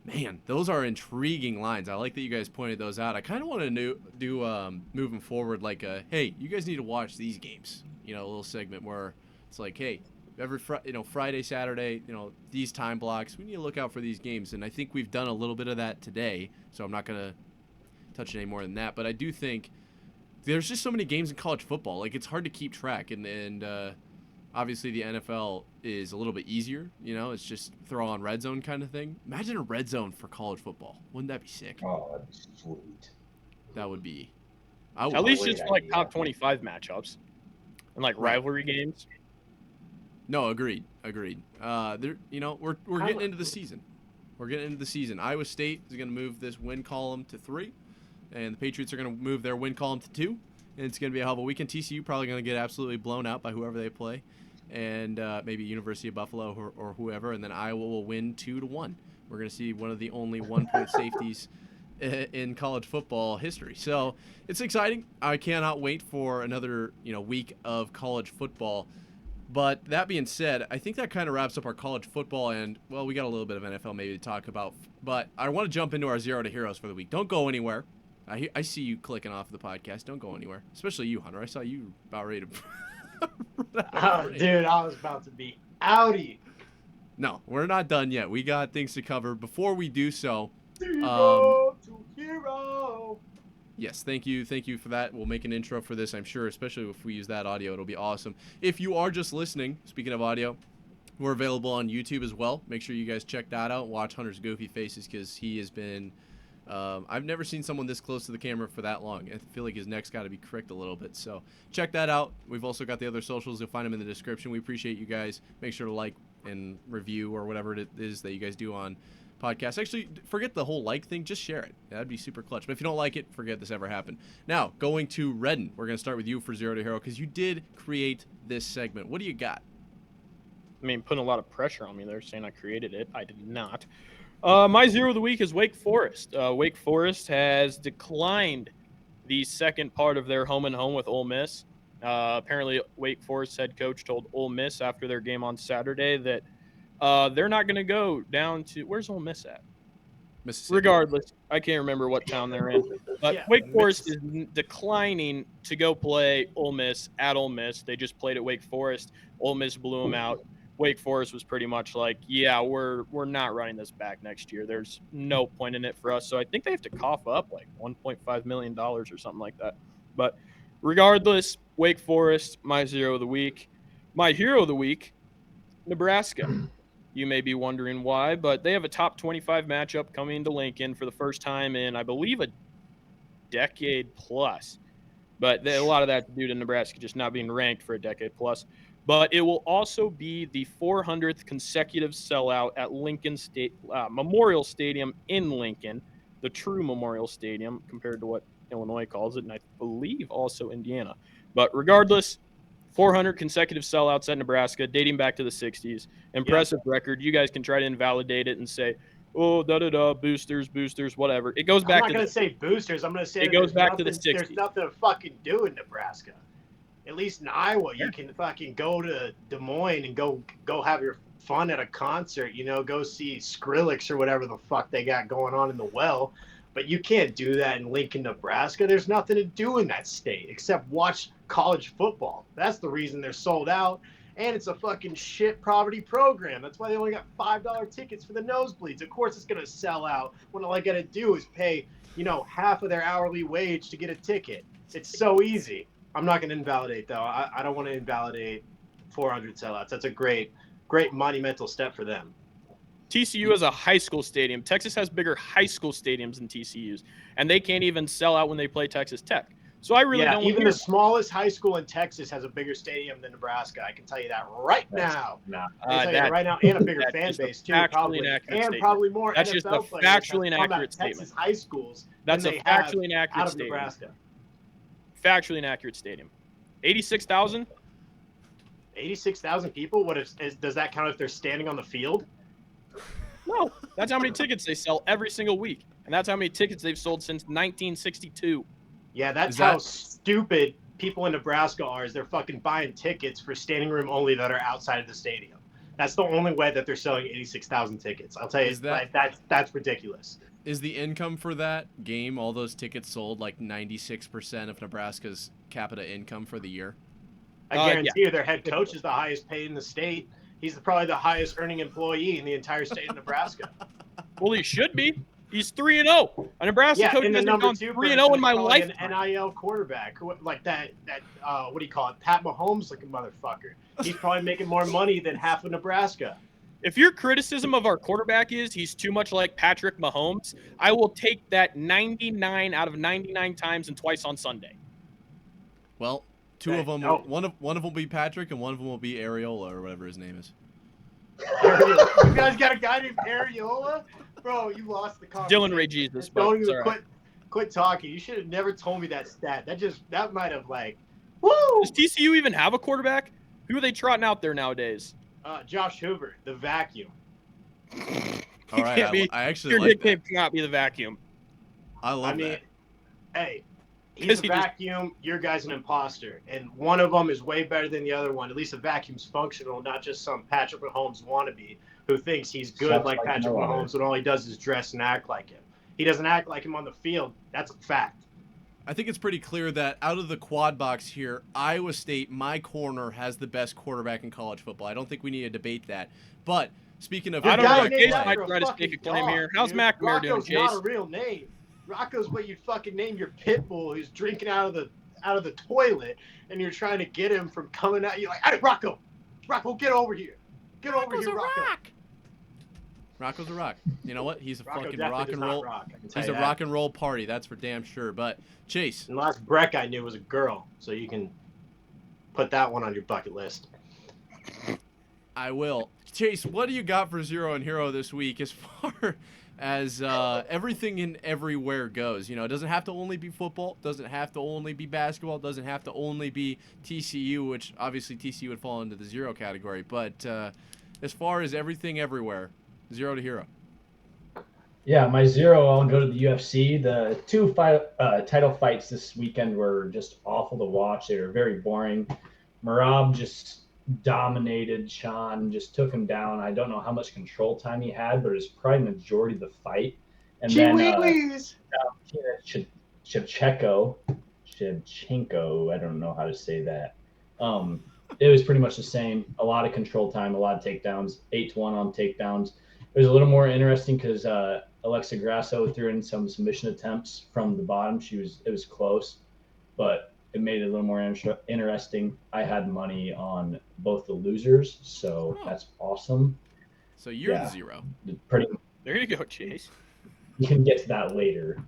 man, those are intriguing lines. I like that you guys pointed those out. I kind of want to do moving forward like hey, you guys need to watch these games. You know, a little segment where it's like, hey, every Friday, Saturday, these time blocks, we need to look out for these games. And I think we've done a little bit of that today, so I'm not going to touch it any more than that. But I do think there's just so many games in college football. Like, it's hard to keep track, and obviously the NFL is a little bit easier. You know, it's just throw on red zone kind of thing. Imagine a red zone for college football. Wouldn't that be sick? Oh, that'd be sweet. That would be. At least great just like idea. top 25 matchups and like Right. rivalry games. No, agreed. There, you know, we're getting into the season. We're getting into the season. Iowa State is going to move this win column to 3, and the Patriots are going to move their win column to 2. And it's going to be a hell of a weekend. TCU probably going to get absolutely blown out by whoever they play, and maybe University of Buffalo or whoever. And then Iowa will win 2-1. We're going to see one of the only 1-point safeties in college football history. So it's exciting. I cannot wait for another week of college football. But that being said, I think that kind of wraps up our college football, and, well, we got a little bit of NFL maybe to talk about. But I want to jump into our Zero to Heroes for the week. Don't go anywhere. I see you clicking off the podcast. Don't go anywhere. Especially you, Hunter. I saw you about ready to... Oh, dude, I was about to be outie. No, we're not done yet. We got things to cover. Before we do so... Zero to hero. Yes, thank you for that. We'll make an intro for this, I'm sure, especially if we use that audio. It'll be awesome. If you are just listening, speaking of audio, we're available on YouTube as well. Make sure you guys check that out. Watch Hunter's goofy faces because he has been... I've never seen someone this close to the camera for that long. I feel like his neck's got to be cricked a little bit. So check that out. We've also got the other socials. You'll find them in the description. We appreciate you guys. Make sure to like and review or whatever it is that you guys do on podcasts. Actually, forget the whole like thing. Just share it. That'd be super clutch. But if you don't like it, forget this ever happened. Now, going to Redden. We're going to start with you for Zero to Hero because you did create this segment. What do you got? I mean, putting a lot of pressure on me there, saying I created it. I did not. My Zero of the week is Wake Forest. Wake Forest has declined the second part of their home-and-home with Ole Miss. Apparently, Wake Forest head coach told Ole Miss after their game on Saturday that they're not going to go down to – where's Ole Miss at? Mississippi. Regardless, I can't remember what town they're in. But Yeah, Wake Forest is declining to go play Ole Miss at Ole Miss. They just played at Wake Forest. Ole Miss blew them out. Wake Forest was pretty much like, yeah, we're not running this back next year. There's no point in it for us. So I think they have to cough up like $1.5 million or something like that. But regardless, Wake Forest, my Zero of the week. My Hero of the week, Nebraska. You may be wondering why, but they have a top 25 matchup coming to Lincoln for the first time in, I believe, a decade plus. But a lot of that due to Nebraska just not being ranked for a decade plus. But it will also be the 400th consecutive sellout at Lincoln State Memorial Stadium in Lincoln, the true Memorial Stadium compared to what Illinois calls it, and I believe also Indiana. But regardless, 400 consecutive sellouts at Nebraska, dating back to the 60s. Impressive record. You guys can try to invalidate it and say, oh, boosters, whatever. It goes back I'm to not going to say boosters. I'm going to say it goes back to the 60s. There's nothing to fucking do in Nebraska. At least in Iowa, you can fucking go to Des Moines and go have your fun at a concert, go see Skrillex or whatever the fuck they got going on in the well. But you can't do that in Lincoln, Nebraska. There's nothing to do in that state except watch college football. That's the reason they're sold out. And it's a fucking shit poverty program. That's why they only got $5 tickets for the nosebleeds. Of course it's going to sell out when all I got to do is pay, half of their hourly wage to get a ticket. It's so easy. I'm not going to invalidate, though. I don't want to invalidate 400 sellouts. That's a great monumental step for them. TCU has a high school stadium. Texas has bigger high school stadiums than TCU's, and they can't even sell out when they play Texas Tech. So I really don't. Even the smallest high school in Texas has a bigger stadium than Nebraska. I can tell you that right now. Right now, and a bigger fan base too, probably, and probably more. That's NFL just a players factually have come out inaccurate of Texas statement. high schools. That's a factually inaccurate out of statement. Nebraska. Factually inaccurate stadium. 86,000. 86,000 people. Does that count if they're standing on the field? No, that's how many tickets they sell every single week, and that's how many tickets they've sold since 1962. Yeah, that's how stupid people in Nebraska are. Is they're fucking buying tickets for standing room only that are outside of the stadium. That's the only way that they're selling 86,000 tickets. I'll tell you, that's ridiculous. Is the income for that game, all those tickets sold, like 96% of Nebraska's capita income for the year? I guarantee you their head coach is the highest paid in the state. He's probably the highest earning employee in the entire state of Nebraska. Well, he should be. He's 3-0. A Nebraska coach and the hasn't number gone 2 3-0 in my life. An NIL quarterback, like that. What do you call it? Pat Mahomes, like a motherfucker. He's probably making more money than half of Nebraska. If your criticism of our quarterback is he's too much like Patrick Mahomes, I will take that 99 out of 99 times and twice on Sunday. Well, two of them. One of them will be Patrick, and one of them will be Areola or whatever his name is. You guys got a guy named Areola? Bro, you lost the conversation. Dylan Ray Jesus. Don't But even quit talking. You should have never told me that stat. That might have woo! Does TCU even have a quarterback? Who are they trotting out there nowadays? Josh Hoover, the vacuum. All right, I actually your like nickname that. cannot be the vacuum. I love that. Hey, he's a He vacuum. Your guy's an imposter, and one of them is way better than the other one. At least the vacuum's functional, not just some Patrick Mahomes wannabe who thinks he's good Sounds like like Patrick no Mahomes, and all he does is dress and act like him. He doesn't act like him on the field. That's a fact. I think it's pretty clear that out of the quad box here, Iowa State, my corner, has the best quarterback in college football. I don't think we need to debate that. But speaking of, I don't know. Guy's Case named might after try to fucking stake a claim dog, here. How's dude. McNamara doing, Rocco's Chase? not a real name. Rocco's what you fucking name your pit bull who's drinking out of the toilet, and you're trying to get him from coming out. You're like, hey, Rocco, get over here. Get over here, Rocco. Rocco's a rock. You know what? He's a Rocco fucking definitely rock does and not roll. rock, I can tell He's you a that. rock and roll party. That's for damn sure. But Chase, And the last Breck I knew was a girl, so you can put that one on your bucket list. I will. Chase, what do you got for Zero and Hero this week as far as everything and everywhere goes? You know, it doesn't have to only be football. It doesn't have to only be basketball. It doesn't have to only be TCU, which obviously TCU would fall into the zero category. But as far as everything everywhere, Zero to Hero. Yeah, my zero, I'll go to the UFC. The two title fights this weekend were just awful to watch. They were very boring. Merab just dominated Sean, just took him down. I don't know how much control time he had, but it was probably the majority of the fight. And Shevchenko, I don't know how to say that. It was pretty much the same. A lot of control time, a lot of takedowns, 8-1 on takedowns. It was a little more interesting because Alexa Grasso threw in some submission attempts from the bottom. It was close, but it made it a little more interesting. I had money on both the losers, so that's awesome. So you're the zero. There you go, Chase. We can get to that later.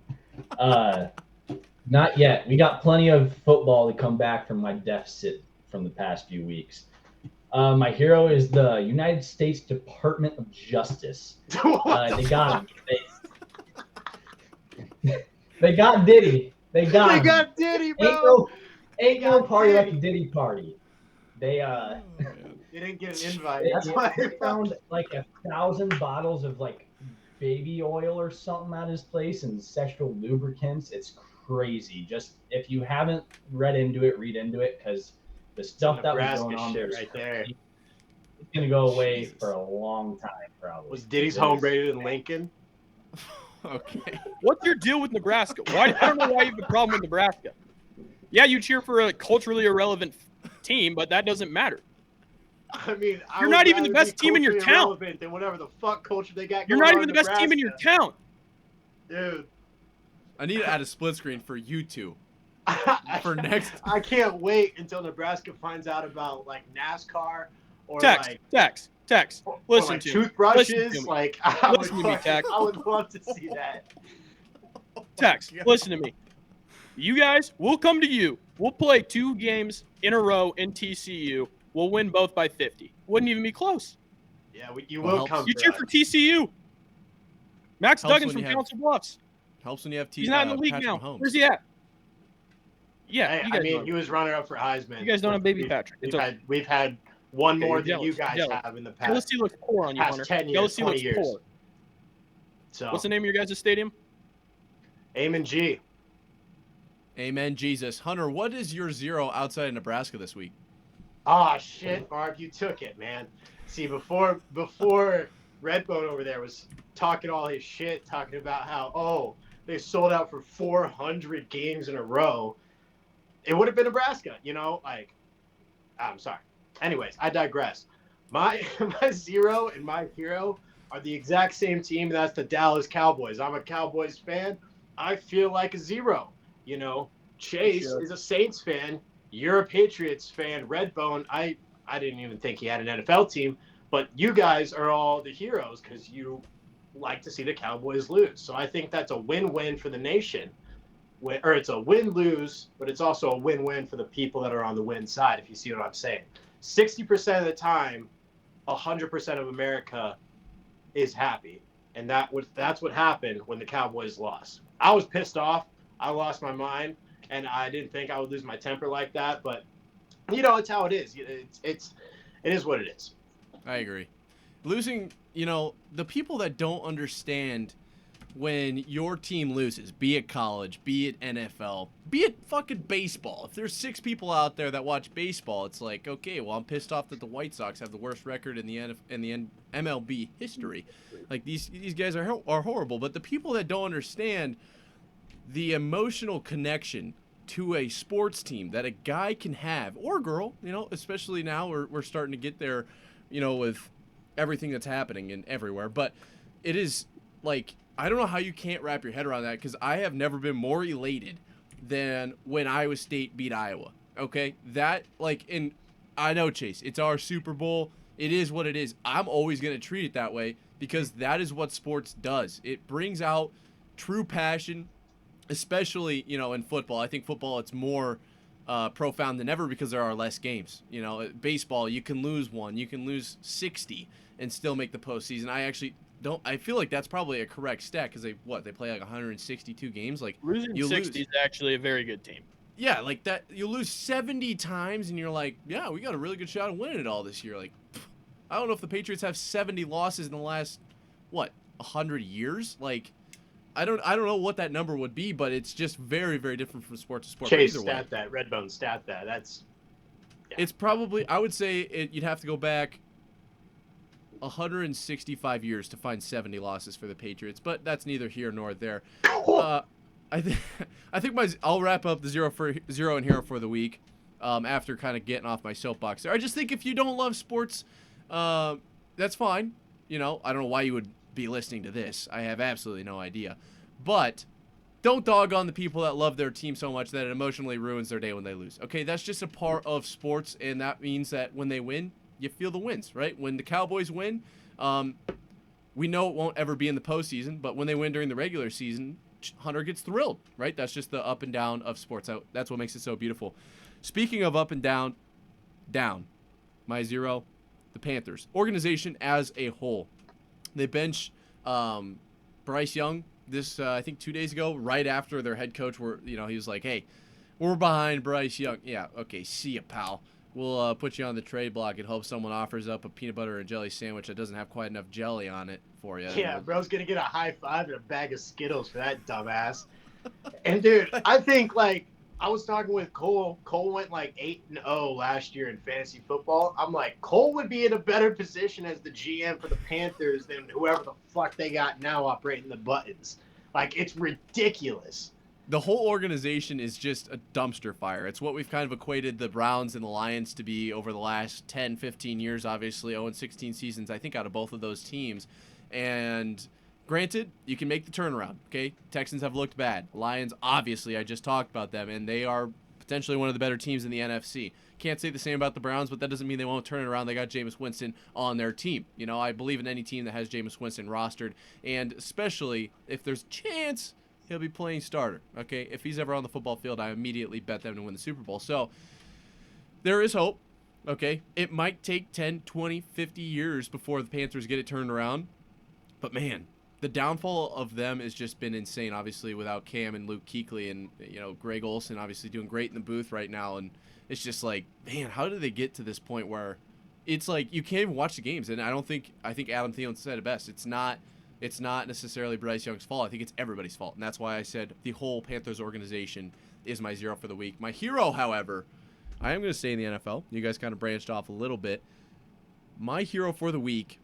Not yet. We got plenty of football to come back from my deficit from the past few weeks. My hero is the United States Department of Justice. They got him. They got Diddy. They got Diddy, bro. Ain't no party like the Diddy party. They didn't get an invite. They, That's why they found like 1,000 bottles of like baby oil or something at his place and sexual lubricants. It's crazy. Just if you haven't read into it, read into it because the stuff that was going on there right there. It's gonna go away for a long time, probably. Was Diddy's home rated in Lincoln? Okay. What's your deal with Nebraska? I don't know why you have a problem with Nebraska. Yeah, you cheer for a culturally irrelevant team, but that doesn't matter. I mean, You're not even the best team in your town. Than whatever the fuck culture they got. You're not even the best team in your town. Dude. I need to add a split screen for you two. For next. I can't wait until Nebraska finds out about like NASCAR or Text. Listen like to toothbrushes. Listen to me. Like Listen to me, Tex. I would love to see that. Tex, listen to me. You guys, we'll come to you. We'll play 2 games in a row in TCU. We'll win both by 50. Wouldn't even be close. Yeah, you will come. You cheer for TCU. Max Helps Duggan's when from you have- Council Bluffs. Helps when you have He's not in the league Patrick now. Mahomes. Where's he at? Yeah, Hey, you I guys mean, know. he was runner up for Heisman. You guys don't have baby Patrick. It's okay. We've had one Okay, more you're than you jealous. guys Jealous. have in the past. Jealousy looks poor on you, past Hunter. 10 years, Jealousy 20 looks years. poor. So, What's the name of your guys' stadium? Amen G. Amen, Jesus. Hunter, what is your zero outside of Nebraska this week? Oh shit, Mark, you took it, man. See, before Redbone over there was talking all his shit, talking about how they sold out for 400 games in a row, it would have been Nebraska, you know. Like, I'm sorry. Anyways, I digress. My zero and my hero are the exact same team. That's the Dallas Cowboys. I'm a Cowboys fan. I feel like a zero. You know, Chase is a Saints fan. You're a Patriots fan. Redbone, I didn't even think he had an NFL team, but you guys are all the heroes because you like to see the Cowboys lose. So I think that's a win-win for the nation. Or it's a win-lose, but it's also a win-win for the people that are on the win side, if you see what I'm saying. 60% of the time, 100% of America is happy. And that's what happened when the Cowboys lost. I was pissed off. I lost my mind, and I didn't think I would lose my temper like that. But, you know, it's how it is. It is what it is. I agree. Losing, you know, the people that don't understand when your team loses, be it college, be it NFL, be it fucking baseball. If there's 6 people out there that watch baseball, it's like, okay, well, I'm pissed off that the White Sox have the worst record in the MLB history. Like, these guys are horrible. But the people that don't understand the emotional connection to a sports team that a guy can have, or girl, you know, especially now we're starting to get there, you know, with everything that's happening and everywhere. But it is like, I don't know how you can't wrap your head around that, because I have never been more elated than when Iowa State beat Iowa. Okay? That, like, and I know, Chase, it's our Super Bowl. It is what it is. I'm always going to treat it that way, because that is what sports does. It brings out true passion, especially, you know, in football. I think football, it's more profound than ever because there are less games. You know, baseball, you can lose 1, you can lose 60 and still make the postseason. I feel like that's probably a correct stat, because they play like 162 games. Like, losing 60 is actually a very good team. Yeah, like that. You lose 70 times, and you're like, yeah, we got a really good shot of winning it all this year. Like, I don't know if the Patriots have 70 losses in the last 100 years. Like, I don't know what that number would be, but it's just very, very different from sport to sport. Chase stat that. Redbone stat that. It's probably, I would say you'd have to go back 165 years to find 70 losses for the Patriots, but that's neither here nor there. I think I'll wrap up the zero and hero for the week after kind of getting off my soapbox there. I just think if you don't love sports, that's fine. You know, I don't know why you would be listening to this. I have absolutely no idea. But don't dog on the people that love their team so much that it emotionally ruins their day when they lose. Okay, that's just a part of sports, and that means that when they win, you feel the wins, right? When the Cowboys win, we know it won't ever be in the postseason, but when they win during the regular season, Hunter gets thrilled, right? That's just the up and down of sports. That's what makes it so beautiful. Speaking of up and down, my zero, the Panthers. Organization as a whole. They bench Bryce Young this, I think 2 days ago, right after their head coach he was like, hey, we're behind Bryce Young. Yeah, okay, see ya, pal. We'll put you on the trade block and hope someone offers up a peanut butter and jelly sandwich that doesn't have quite enough jelly on it for you. Yeah, bro's going to get a high five and a bag of Skittles for that dumbass. And, dude, I think, like, I was talking with Cole. Cole went, like, 8-0 last year in fantasy football. I'm like, Cole would be in a better position as the GM for the Panthers than whoever the fuck they got now operating the buttons. Like, it's ridiculous. The whole organization is just a dumpster fire. It's what we've kind of equated the Browns and the Lions to be over the last 10, 15 years, obviously. 0-16 seasons, I think, out of both of those teams. And granted, you can make the turnaround, okay? Texans have looked bad. Lions, obviously, I just talked about them, and they are potentially one of the better teams in the NFC. Can't say the same about the Browns, but that doesn't mean they won't turn it around. They got Jameis Winston on their team. You know, I believe in any team that has Jameis Winston rostered, and especially if there's a chance he'll be playing starter, okay? If he's ever on the football field, I immediately bet them to win the Super Bowl. So there is hope, okay? It might take 10, 20, 50 years before the Panthers get it turned around. But, man, the downfall of them has just been insane, obviously, without Cam and Luke Kuechly and, you know, Greg Olsen obviously doing great in the booth right now. And it's just like, man, how did they get to this point where it's like you can't even watch the games? And I think Adam Thielen said it best. It's not necessarily Bryce Young's fault. I think it's everybody's fault. And that's why I said the whole Panthers organization is my zero for the week. My hero, however, I am going to stay in the NFL. You guys kind of branched off a little bit. My hero for the week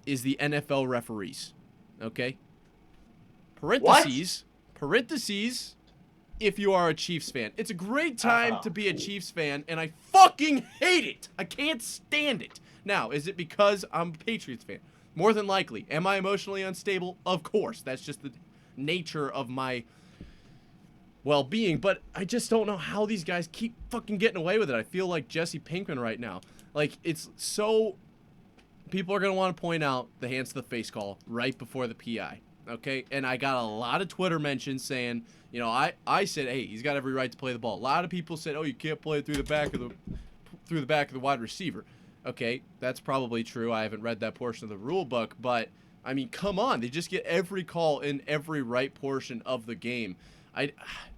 is the NFL referees. Okay? Parentheses, if you are a Chiefs fan. It's a great time to be a Chiefs fan, and I fucking hate it. I can't stand it. Now, is it because I'm a Patriots fan? More than likely. Am I emotionally unstable? Of course. That's just the nature of my well-being. But I just don't know how these guys keep fucking getting away with it. I feel like Jesse Pinkman right now. Like, it's so... People are going to want to point out the hands to the face call right before the PI. Okay? And I got a lot of Twitter mentions saying, you know, I said, hey, he's got every right to play the ball. A lot of people said, oh, you can't play it through the back of the wide receiver. Okay, that's probably true. I haven't read that portion of the rule book, but I mean, come on. They just get every call in every right portion of the game.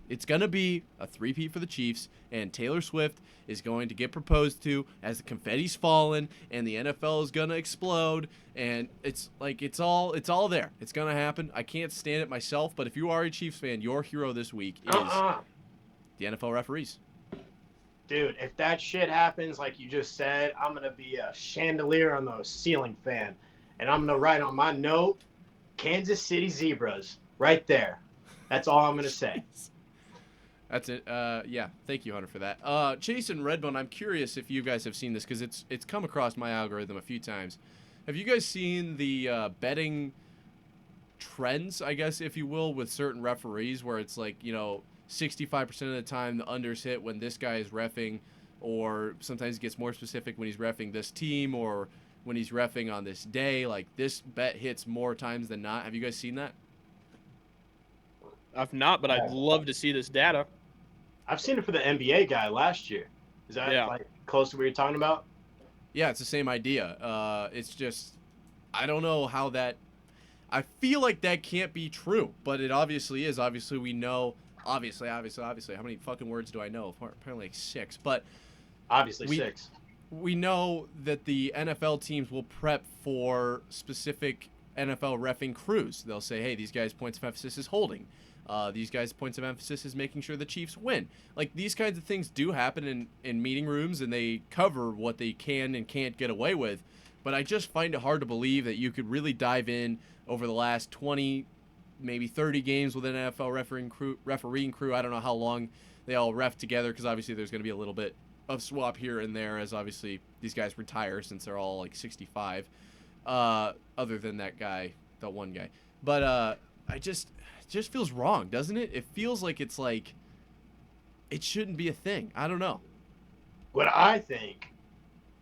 It's going to be a three-peat for the Chiefs, and Taylor Swift is going to get proposed to as the confetti's falling, and the NFL is going to explode, and it's all there. It's going to happen. I can't stand it myself, but if you are a Chiefs fan, your hero this week is the NFL referees. Dude, if that shit happens, like you just said, I'm going to be a chandelier on the ceiling fan. And I'm going to write on my note, Kansas City Zebras, right there. That's all I'm going to say. That's it. Yeah, thank you, Hunter, for that. Chase and Redbone, I'm curious if you guys have seen this because it's come across my algorithm a few times. Have you guys seen the betting trends, I guess, if you will, with certain referees where it's like, you know, 65% of the time the unders hit when this guy is reffing, or sometimes it gets more specific when he's reffing this team or when he's reffing on this day. Like, this bet hits more times than not. Have you guys seen that? I've not, but I'd love to see this data. I've seen it for the NBA guy last year. Is that like close to what you're talking about? Yeah, it's the same idea. It's just, I don't know how that, I feel like that can't be true, but it obviously is. Obviously, we know. Obviously. How many fucking words do I know? Apparently like 6. But obviously 6. We know that the NFL teams will prep for specific NFL reffing crews. They'll say, hey, these guys' points of emphasis is holding. These guys' points of emphasis is making sure the Chiefs win. Like, these kinds of things do happen in meeting rooms, and they cover what they can and can't get away with. But I just find it hard to believe that you could really dive in over the last 20 maybe 30 games with an NFL refereeing crew. I don't know how long they all ref together, because obviously there's going to be a little bit of swap here and there as obviously these guys retire since they're all like 65, other than that one guy. But it just feels wrong, doesn't it? It feels like it's like it shouldn't be a thing. I don't know. What I think,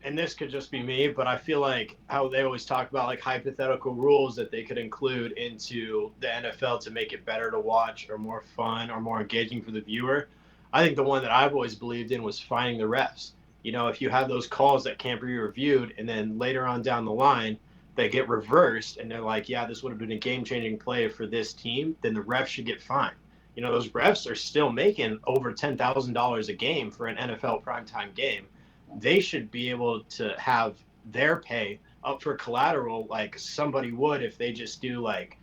and this could just be me, but I feel like how they always talk about like hypothetical rules that they could include into the NFL to make it better to watch or more fun or more engaging for the viewer. I think the one that I've always believed in was finding the refs. You know, if you have those calls that can't be reviewed and then later on down the line they get reversed and they're like, yeah, this would have been a game-changing play for this team, then the refs should get fined. You know, those refs are still making over $10,000 a game for an NFL primetime game. They should be able to have their pay up for collateral like somebody would if they just do like,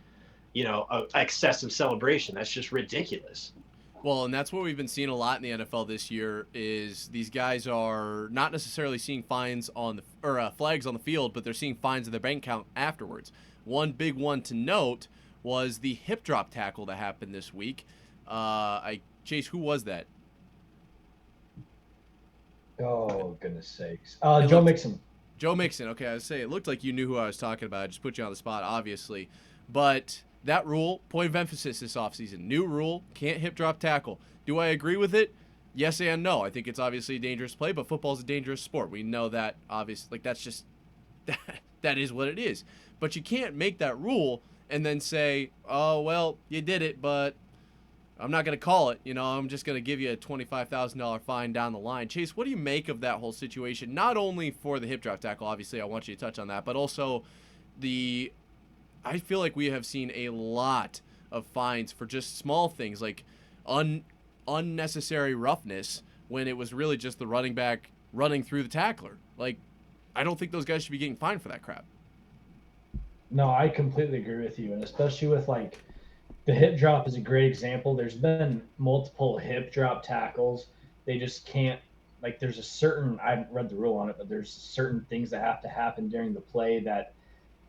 you know, a excessive celebration. That's just ridiculous. Well, and that's what we've been seeing a lot in the NFL this year is these guys are not necessarily seeing fines on the flags on the field, but they're seeing fines in their bank account afterwards. One big one to note was the hip drop tackle that happened this week. Chase, who was that? Oh, goodness sakes. Joe Mixon. Joe Mixon. Okay, I was saying, it looked like you knew who I was talking about. I just put you on the spot, obviously. But that rule, point of emphasis this offseason. New rule, can't hip drop tackle. Do I agree with it? Yes and no. I think it's obviously a dangerous play, but football's a dangerous sport. We know that, obviously. Like, that's just, that is what it is. But you can't make that rule and then say, oh, well, you did it, but I'm not going to call it. You know, I'm just going to give you a $25,000 fine down the line. Chase, what do you make of that whole situation? Not only for the hip drop tackle, obviously, I want you to touch on that, but also I feel like we have seen a lot of fines for just small things like unnecessary roughness when it was really just the running back running through the tackler. Like, I don't think those guys should be getting fined for that crap. No, I completely agree with you, and especially with like the hip drop is a great example. There's been multiple hip drop tackles. They just can't, like, there's a certain, I haven't read the rule on it, but there's certain things that have to happen during the play that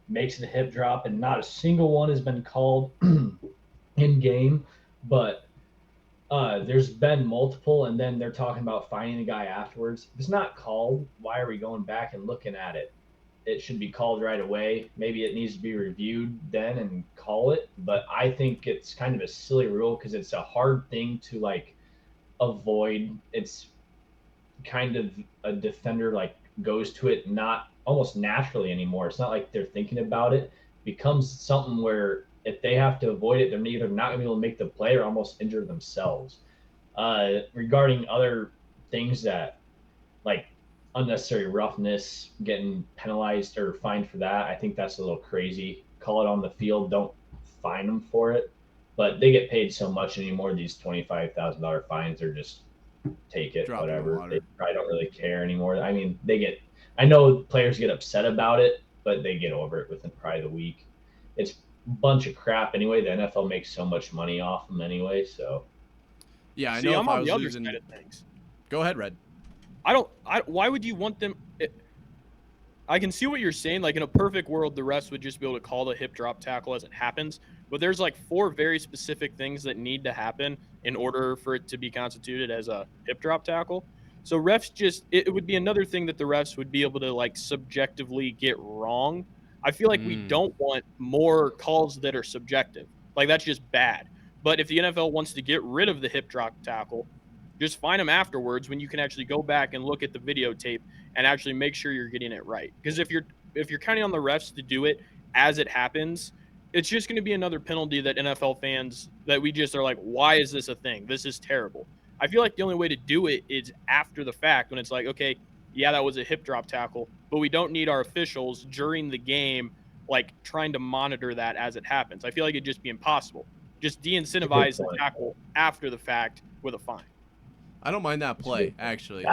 makes it a hip drop, and not a single one has been called in game, but there's been multiple, and then they're talking about finding a guy afterwards. If it's not called, why are we going back and looking at it? it should be called right away. Maybe it needs to be reviewed then and call it. But I think it's kind of a silly rule because it's a hard thing to like avoid. It's kind of a defender like goes to it not almost naturally anymore. It's not like they're thinking about it. It becomes something where if they have to avoid it, they're either not going to be able to make the play or almost injure themselves. Regarding other things that like unnecessary roughness, getting penalized or fined for that, I think that's a little crazy. Call it on the field, don't fine them for it. But they get paid so much anymore. These $25,000 fines are just take it, Drop in the whatever. water. They probably don't really care anymore. I mean, I know players get upset about it, but they get over it within probably the week. It's a bunch of crap anyway. The NFL makes so much money off them anyway, so. Yeah, I See, know I'm if I on was the other losing. side of things. Go ahead, Red. Why would you want them? I can see what you're saying. Like in a perfect world, the refs would just be able to call the hip drop tackle as it happens. But there's like 4 very specific things that need to happen in order for it to be constituted as a hip drop tackle. So refs it would be another thing that the refs would be able to like subjectively get wrong. I feel like we don't want more calls that are subjective. Like that's just bad. But if the NFL wants to get rid of the hip drop tackle, just fine them afterwards when you can actually go back and look at the videotape and actually make sure you're getting it right. Because if you're counting on the refs to do it as it happens, it's just going to be another penalty that NFL fans that we just are like, why is this a thing? This is terrible. I feel like the only way to do it is after the fact when it's like, okay, yeah, that was a hip drop tackle, but we don't need our officials during the game like trying to monitor that as it happens. I feel like it'd just be impossible. Just de-incentivize the tackle after the fact with a fine. I don't mind that play, actually.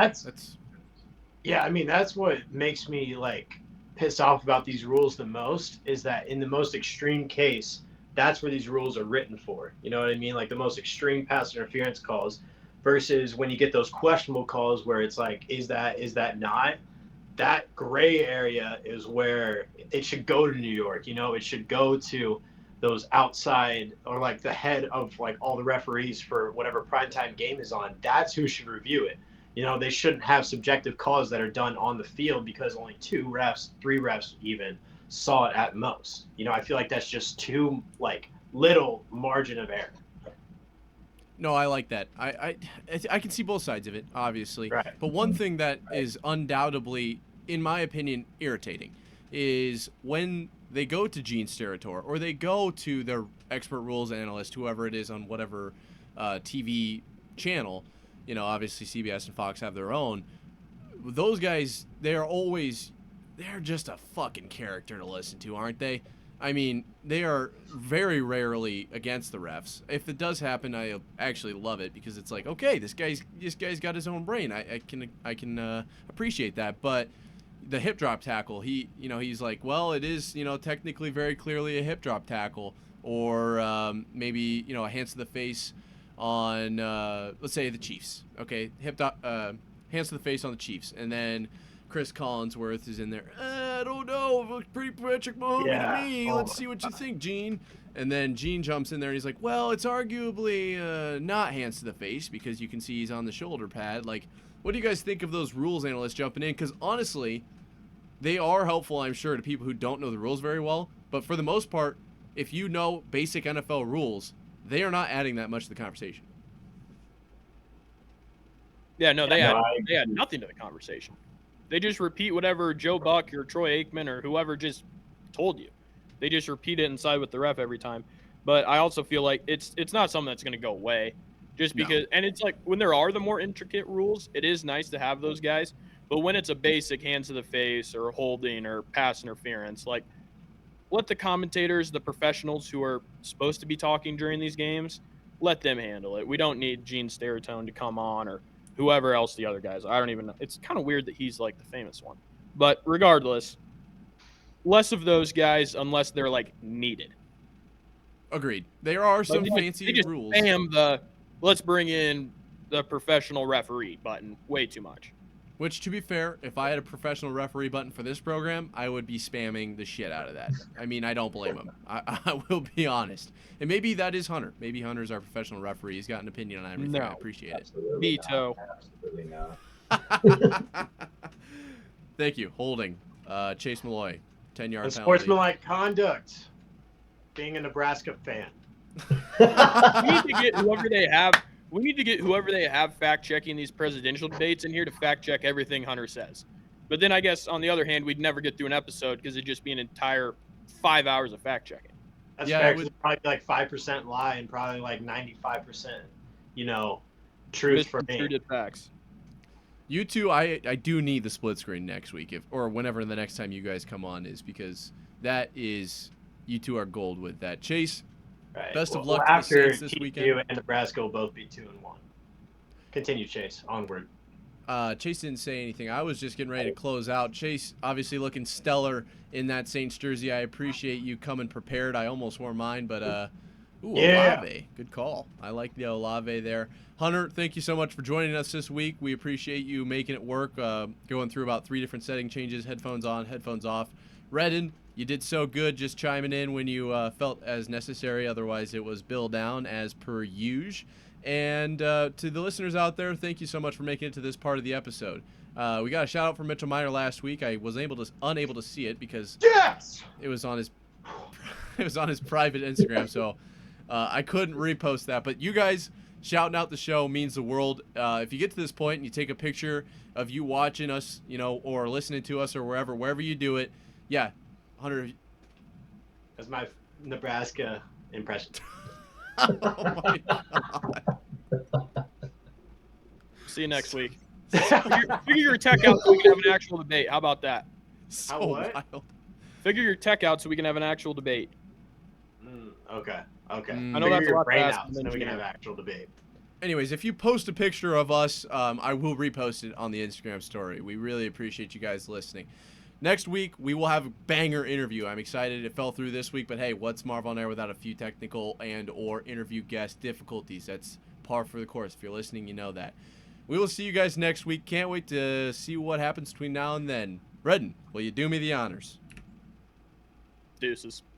Yeah, I mean, that's what makes me like pissed off about these rules the most is that in the most extreme case, that's where these rules are written for. You know what I mean? Like the most extreme pass interference calls versus when you get those questionable calls where it's like, is that not? That gray area is where it should go to New York. You know, it should go to those outside or like the head of like all the referees for whatever primetime game is on. That's who should review it. You know, they shouldn't have subjective calls that are done on the field because only 2 refs, 3 refs even saw it at most. You know, I feel like that's just too like little margin of error. No, I like that. I can see both sides of it, obviously. Right. But one thing that is undoubtedly, in my opinion, irritating is when they go to Gene Steratore or they go to their expert rules analyst, whoever it is on whatever TV channel, you know, obviously CBS and Fox have their own. Those guys, they're just a fucking character to listen to, aren't they? I mean, they are very rarely against the refs. If it does happen, I actually love it because it's like, okay, this guy's got his own brain. I can appreciate that. But the hip drop tackle, he's like, well, it is, technically very clearly a hip drop tackle, or maybe, a hands to the face on, let's say the Chiefs. Okay, hands to the face on the Chiefs, and then Chris Collinsworth is in there. I don't know. It looks pretty Patrick Mahomes to me. Let's see what you think, Gene. And then Gene jumps in there and he's like, well, it's arguably not hands to the face because you can see he's on the shoulder pad. Like, what do you guys think of those rules analysts jumping in? Because honestly, they are helpful, I'm sure, to people who don't know the rules very well. But for the most part, if you know basic NFL rules, they are not adding that much to the conversation. Yeah, no, they add nothing to the conversation. They just repeat whatever Joe Buck or Troy Aikman or whoever just told you. They just repeat it and side with the ref every time. But I also feel like it's not something that's going to go away just because – and it's like when there are the more intricate rules, it is nice to have those guys. But when it's a basic hands to the face or holding or pass interference, like let the commentators, the professionals who are supposed to be talking during these games, let them handle it. We don't need Gene Steratore to come on or – whoever else the other guys. I don't even know. It's kind of weird that he's like the famous one. But regardless, less of those guys unless they're like needed. Agreed. There are some fancy they just rules. Spam the let's bring in the professional referee button way too much. Which, to be fair, if I had a professional referee button for this program, I would be spamming the shit out of that. I mean, I don't blame him. I will be honest. And maybe that is Hunter. Maybe Hunter's our professional referee. He's got an opinion on everything. No, I appreciate it. Veto. Absolutely not. Thank you. Holding. Chase Malloy, 10-yard penalty. Unsportsmanlike conduct. Being a Nebraska fan. We need to get whoever they have. We need to get whoever they have fact checking these presidential debates in here to fact check everything Hunter says. But then I guess on the other hand, we'd never get through an episode because it'd just be an entire 5 hours of fact checking. That's Yeah, fair. it 'Cause would- it's probably like 5% lie and probably like 95%, truth for me. Misconstrued facts. You two, I do need the split screen next week, or whenever the next time you guys come on is, because that is, you two are gold with that. Chase, Right. Best of Well, luck to the after Saints this TCU weekend. and Nebraska will both be 2-1. Continue, Chase. Onward. Chase didn't say anything. I was just getting ready to close out. Chase, obviously looking stellar in that Saints jersey. I appreciate you coming prepared. I almost wore mine, but Yeah. Olave. Good call. I like the Olave there. Hunter, thank you so much for joining us this week. We appreciate you making it work, going through about 3 different setting changes, headphones on, headphones off. Redden, you did so good just chiming in when you felt as necessary. Otherwise, it was Bill down as per usual. And to the listeners out there, thank you so much for making it to this part of the episode. We got a shout out from Mitchell Miner last week. I was unable to see it because Yes! it was on his private Instagram, so I couldn't repost that. But you guys shouting out the show means the world. If you get to this point and you take a picture of you watching us, or listening to us or wherever you do it, yeah, Hunter. That's my Nebraska impression. Oh my God. See you next week. Figure your tech out so we can have an actual debate. How about that? So what? wild. Figure your tech out so we can have an actual debate. Okay. I know Figure that's a your lot to brain ask out, from so an then we can engineer. have actual debate. Anyways, if you post a picture of us, I will repost it on the Instagram story. We really appreciate you guys listening. Next week, we will have a banger interview. I'm excited it fell through this week, but hey, what's Marv on Air without a few technical and or interview guest difficulties? That's par for the course. If you're listening, you know that. We will see you guys next week. Can't wait to see what happens between now and then. Redden, will you do me the honors? Deuces.